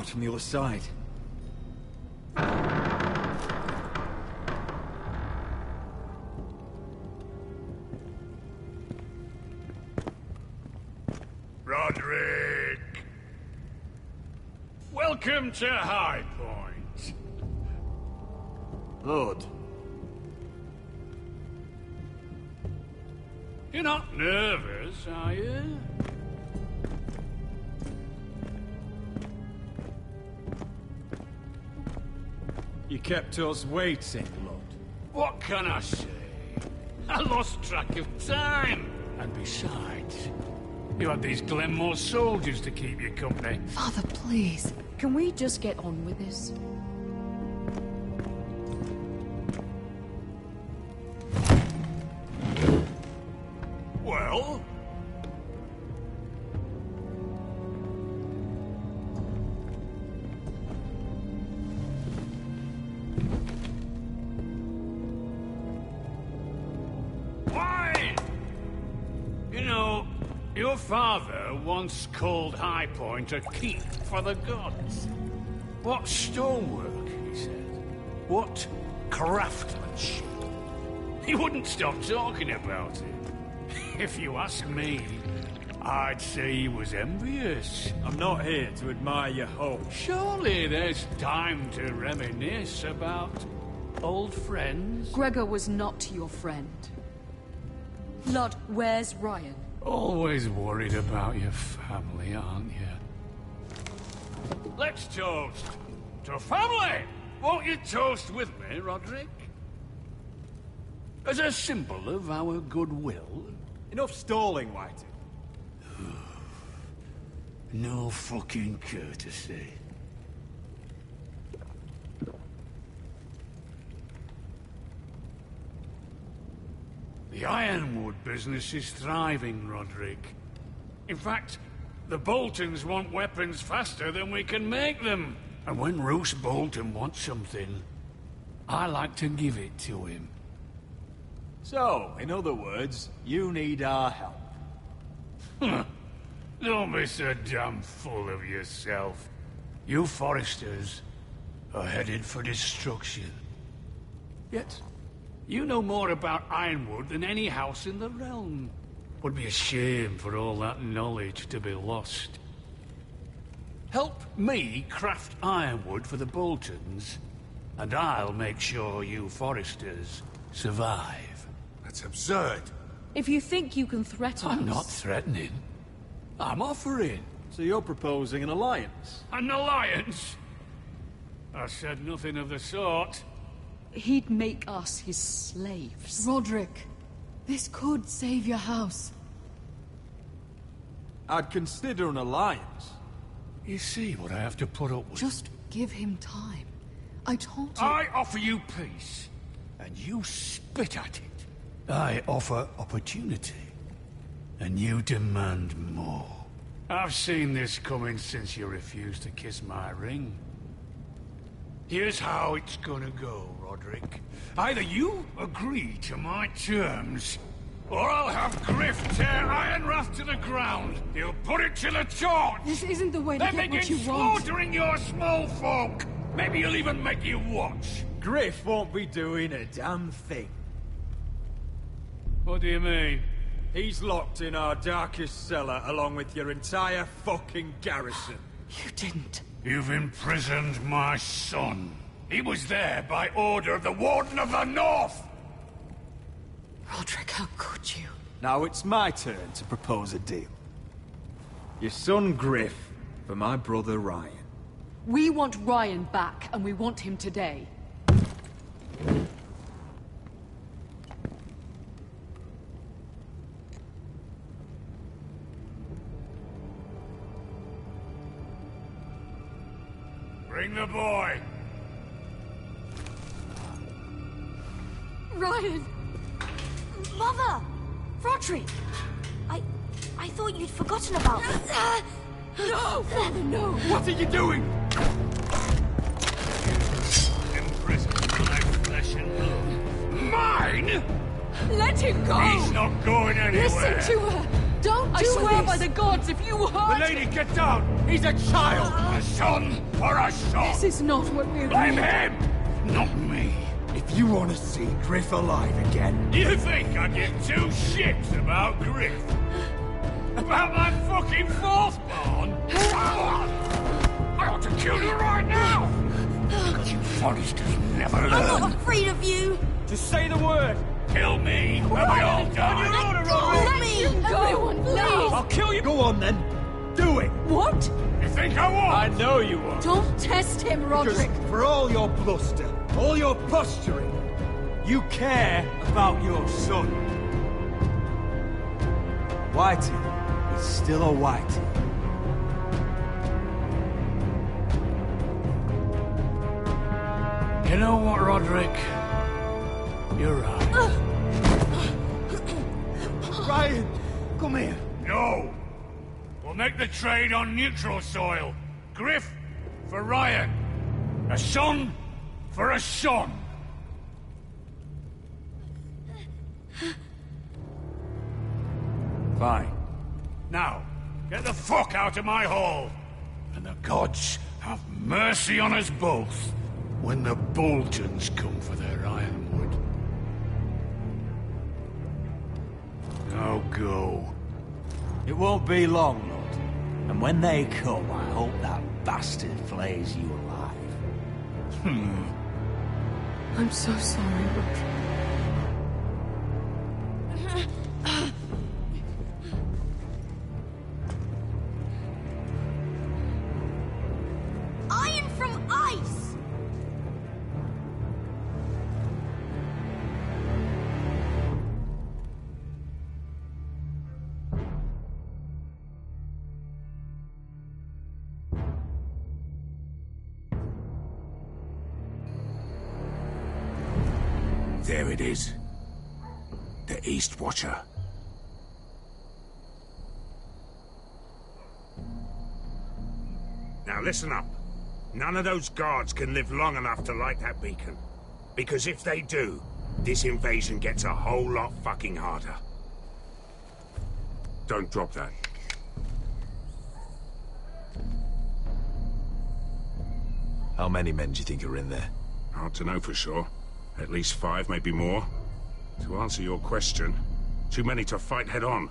guard from the other side. Roderick! Welcome to High Point. Lord. You're not nervous, are you? You kept us waiting, Lord. What can I say? I lost track of time. And besides, you had these Glenmore soldiers to keep you company. Father, please. Can we just get on with this? Well? Why? You know, your father once called High Point a keep for the gods. What stonework, he said. What craftsmanship. He wouldn't stop talking about it. If you ask me, I'd say he was envious. I'm not here to admire your home. Surely there's time to reminisce about old friends. Gregor was not your friend. Lord, where's Ryan? Always worried about your family, aren't you? Let's toast to family! Won't you toast with me, Roderick? As a symbol of our goodwill. Enough stalling, Whitey. No fucking courtesy. The ironwood business is thriving, Roderick. In fact, the Boltons want weapons faster than we can make them. And when Roose Bolton wants something, I like to give it to him. So, in other words, you need our help. Don't be so damn full of yourself. You Foresters are headed for destruction. Yet, you know more about Ironwood than any house in the realm. Would be a shame for all that knowledge to be lost. Help me craft ironwood for the Boltons, and I'll make sure you Foresters survive. That's absurd. If you think you can threaten us... I'm not threatening. I'm offering. So you're proposing an alliance? An alliance? I said nothing of the sort. He'd make us his slaves. Roderick, this could save your house. I'd consider an alliance. You see what I have to put up with? Just give him time. I told you... I offer you peace, and you spit at it. I offer opportunity, and you demand more. I've seen this coming since you refused to kiss my ring. Here's how it's gonna go, Roderick. Either you agree to my terms, or I'll have Griff tear Ironrath to the ground. He'll put it to the torch. This isn't the way to get what you begin want. slaughtering your small folk. Maybe he'll even make you watch. Griff won't be doing a damn thing. What do you mean? He's locked in our darkest cellar along with your entire fucking garrison. You didn't. You've imprisoned my son. He was there by order of the Warden of the North! Roderick, how could you? Now it's my turn to propose a deal. Your son Griff for my brother Ryan. We want Ryan back, and we want him today. Bring the boy! Ryan! Mother! Roderick! I thought you'd forgotten about me. No! Father, no! What are you doing? Imprisoned my flesh and blood. Mine? Let him go! He's not going anywhere! Listen to her! Don't I swear by the gods, if you hurt... Lady, get down! He's a child! A son for a son! This is not what we agreed. Blame him, not me. If you want to see Griff alive again... You think I give two shits about Griff? About my fucking fourthborn? I ought to kill you right now! Because you Forresters never learn. I'm not afraid of you! Just say the word! Kill me, and we all die! Let me! Everyone, please! I'll kill you! Go on, then. Do it! What? You think I won't? I know you won't. Don't test him, Roderick! Because for all your bluster, all your posturing, you care about your son. Whitey is still a Whitey. You know what, Roderick? You're right. Ryan, come here. No! We'll make the trade on neutral soil. Griff for Ryan. A son for a son. Fine. Now, get the fuck out of my hall. And the gods have mercy on us both when the Boltons come for their ironwood. Now go. It won't be long, Lord. And when they come, I hope that bastard flays you alive. I'm so sorry, Roderick. Iron from ice! There it is. The East Watcher. Now listen up. None of those guards can live long enough to light that beacon. Because if they do, this invasion gets a whole lot fucking harder. Don't drop that. How many men do you think are in there? Hard to know for sure. At least 5, maybe more. To answer your question, too many to fight head on.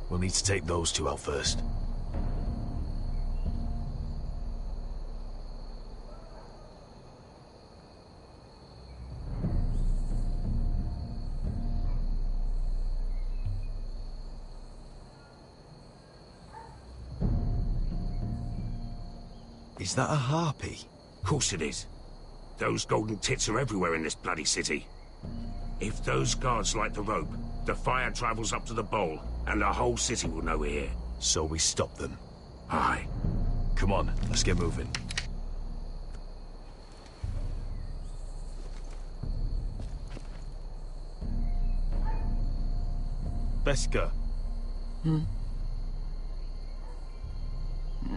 We'll need to take those two out first. Is that a harpy? Of course it is. Those golden tits are everywhere in this bloody city. If those guards light the rope, the fire travels up to the bowl, and the whole city will know we're here. So we stop them. Aye. Come on, let's get moving. Beskha.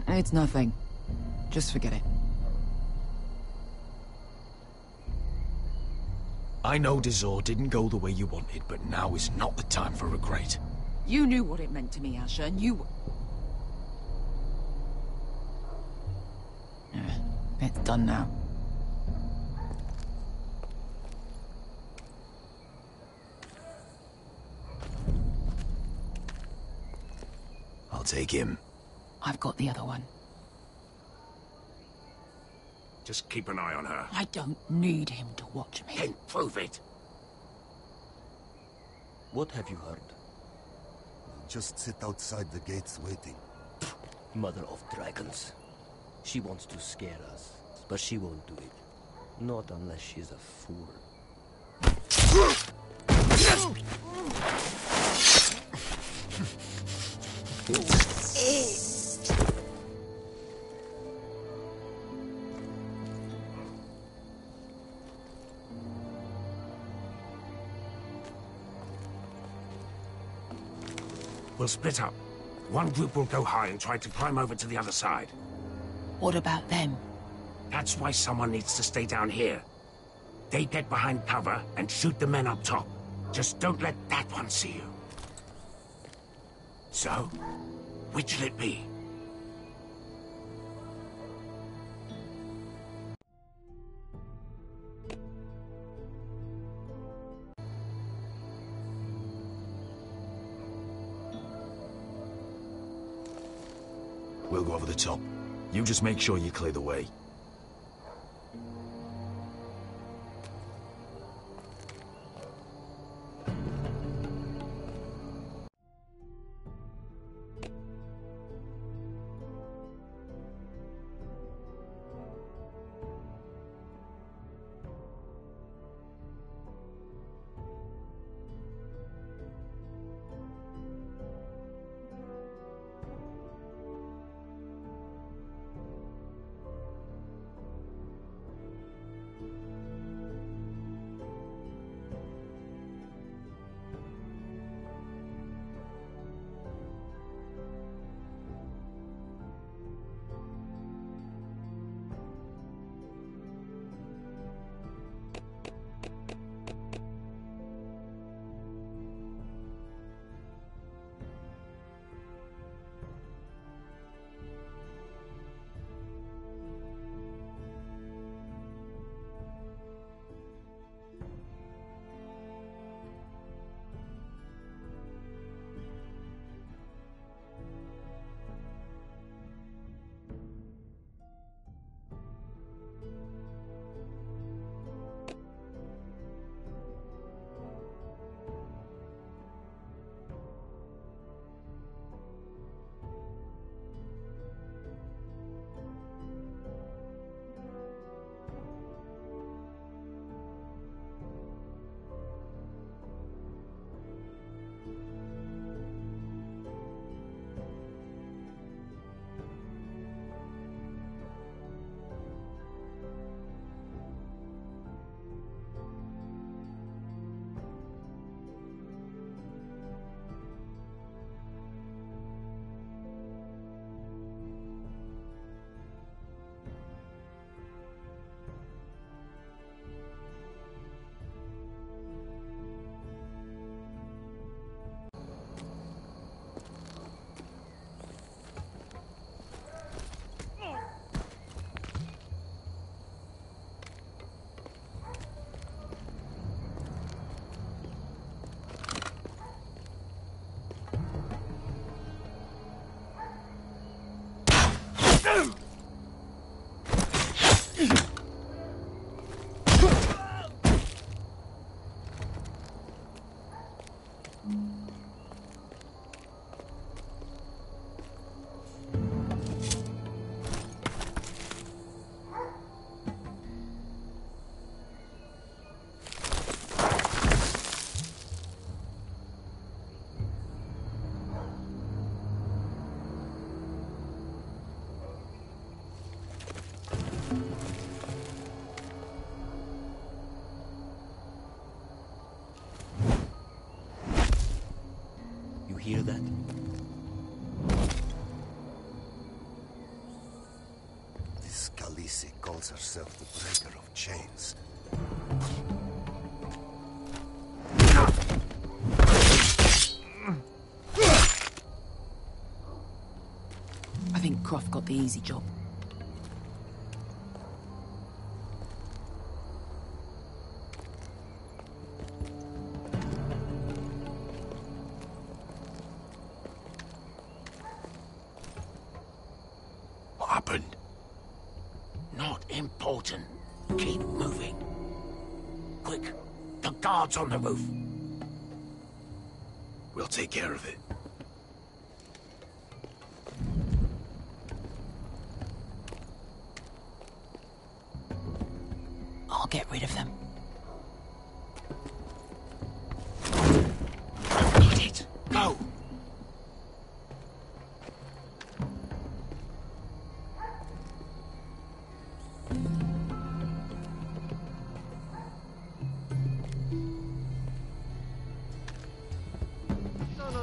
It's nothing. Just forget it. I know Dazor didn't go the way you wanted, but now is not the time for regret. You knew what it meant to me, Asher, and you... It's done now. I'll take him. I've got the other one. Just keep an eye on her. I don't need him to watch me. Then prove it. What have you heard? Just sit outside the gates waiting. Mother of dragons. She wants to scare us, but she won't do it. Not unless she's a fool. We'll split up. One group will go high and try to climb over to the other side. What about them? That's why someone needs to stay down here. They get behind cover and shoot the men up top. Just don't let that one see you. So, which'll it be? We'll go over the top. You just make sure you clear the way. Hear that? This Khaleesi calls herself the Breaker of Chains. I think Croft got the easy job. Not important. Keep moving. Quick, the guards on the roof. We'll take care of it. I'll get rid of them. Got it. Go.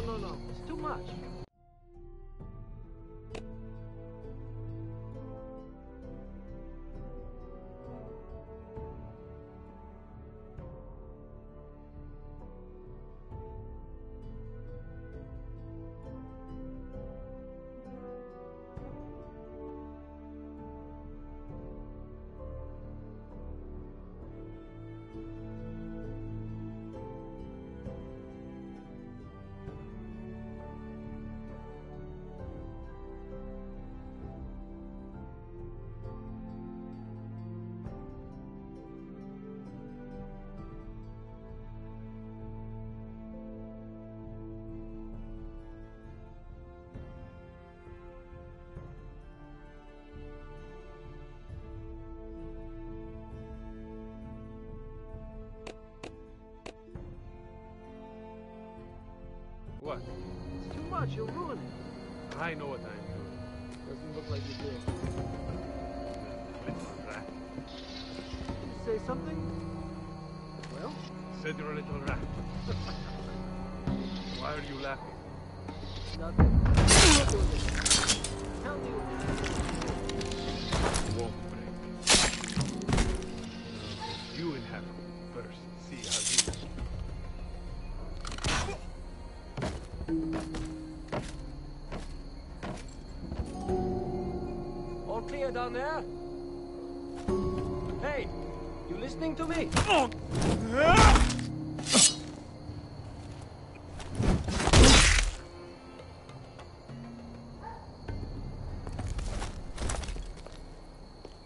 No. It's too much. What? It's too much, you'll ruin it. I know what I'm doing. Doesn't look like you do. Little rat. Did you say something? Well? Said you're a little rat. Why are you laughing? Nothing. Tell me what won't break. You inhabit first. See how you. All clear down there? Hey, you listening to me?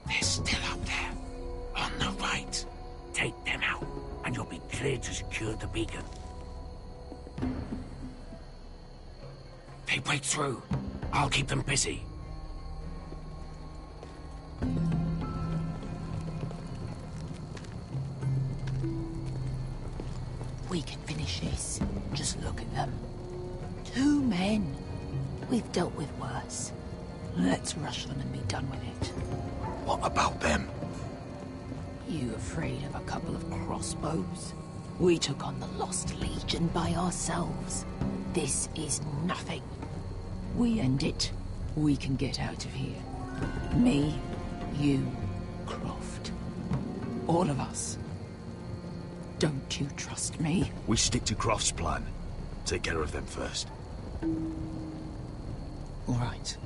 They're still up there. On the right. Take them out, and you'll be clear to secure the beacon. They break through. I'll keep them busy. We can finish this. Just look at them. 2 men. We've dealt with worse. Let's rush them and be done with it. What about them? You afraid of a couple of crossbows? We took on the Lost Legion by ourselves. This is nothing. We end it. We can get out of here. Me, you, Croft. All of us. Don't you trust me? We stick to Croft's plan. Take care of them first. All right.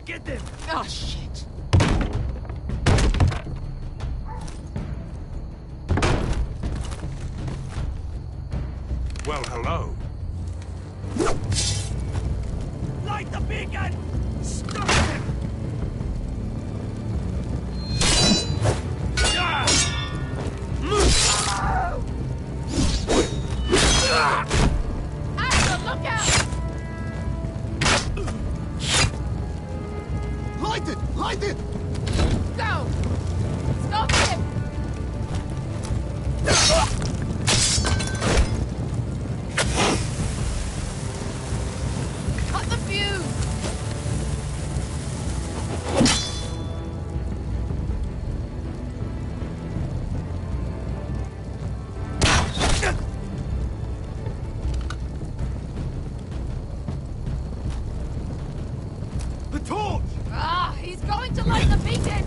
Get them! Oh, shit. Well, hello. Light the beacon! Stop him! Axel, look out! Light it! Light it! Go! Stop him! Cut the fuse! The torch! Ah, he's going to light the beacon!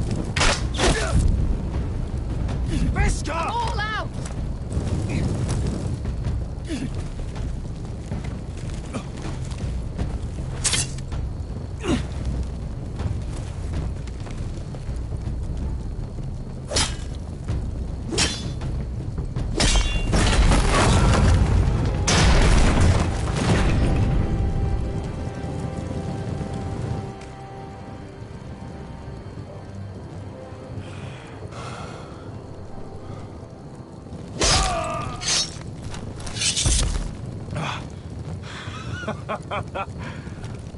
Veska! All out!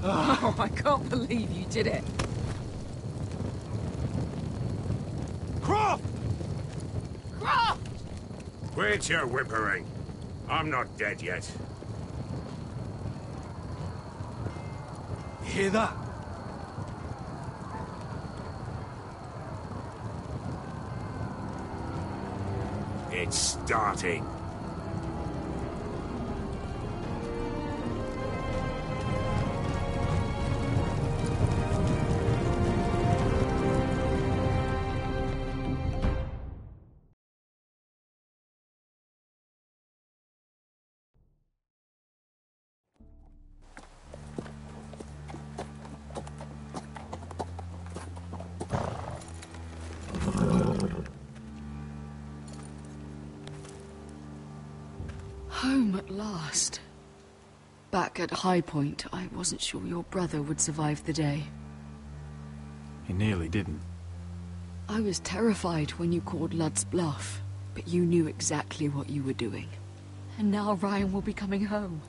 Oh, I can't believe you did it. Croft! Croft! Quit your whimpering. I'm not dead yet. You hear that? It's starting. Home at last. Back at High Point, I wasn't sure your brother would survive the day. He nearly didn't. I was terrified when you called Ludd's bluff, but you knew exactly what you were doing. And now Ryan will be coming home.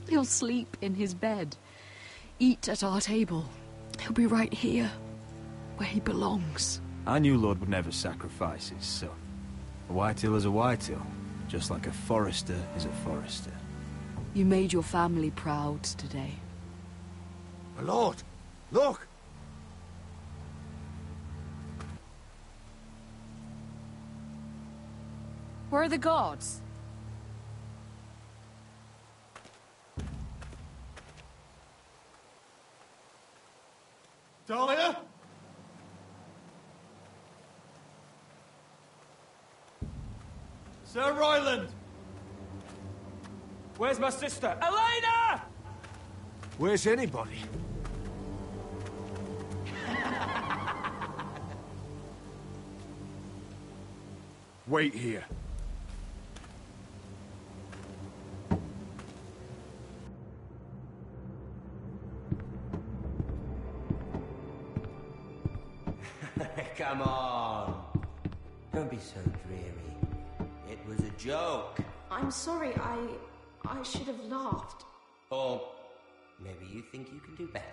He'll sleep in his bed, eat at our table. He'll be right here, where he belongs. I knew Lord would never sacrifice his son. A Whitetail is a Whitetail, just like a Forester is a Forester. You made your family proud today. My lord, look! Where are the guards? Dahlia? Sir Ryland! Where's my sister? Elena! Where's anybody? Wait here. Come on. Don't be so dreary. It was a joke. I'm sorry, I should have laughed. Or maybe you think you can do better.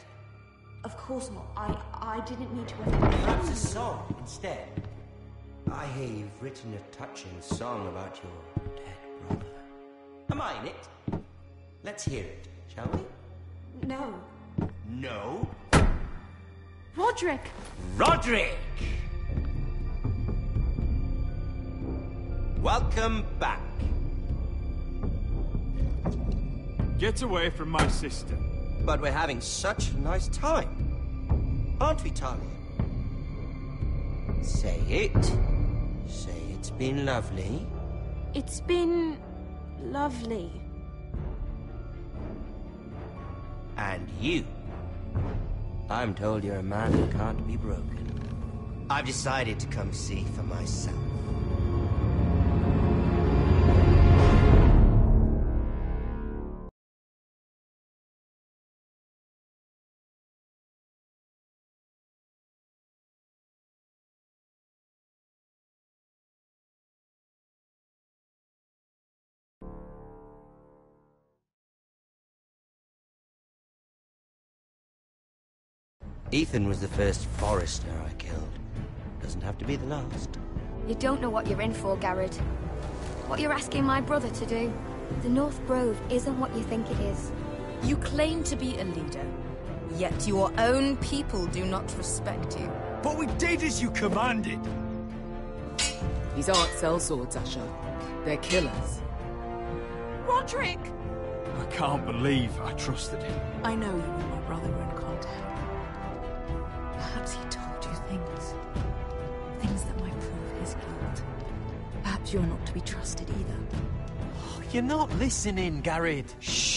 Of course not. I didn't mean to Perhaps a song instead. I hear you've written a touching song about your dead brother. Am I in it? Let's hear it, shall we? No. No? Roderick! Roderick! Welcome back. Get away from my sister. But we're having such a nice time. Aren't we, Talia? Say it. Say it's been lovely. It's been lovely. And you. I'm told you're a man who can't be broken. I've decided to come see for myself. Ethan was the first Forester I killed. Doesn't have to be the last. You don't know what you're in for, Garrett. What you're asking my brother to do. The North Grove isn't what you think it is. You claim to be a leader, yet your own people do not respect you. But we did as you commanded. These aren't sellswords, Asher. They're killers. Roderick! I can't believe I trusted him. I know you and my brother were in contact. Perhaps he told you things. Things that might prove his guilt. Perhaps you're not to be trusted either. You're not listening, Garrett. Shh!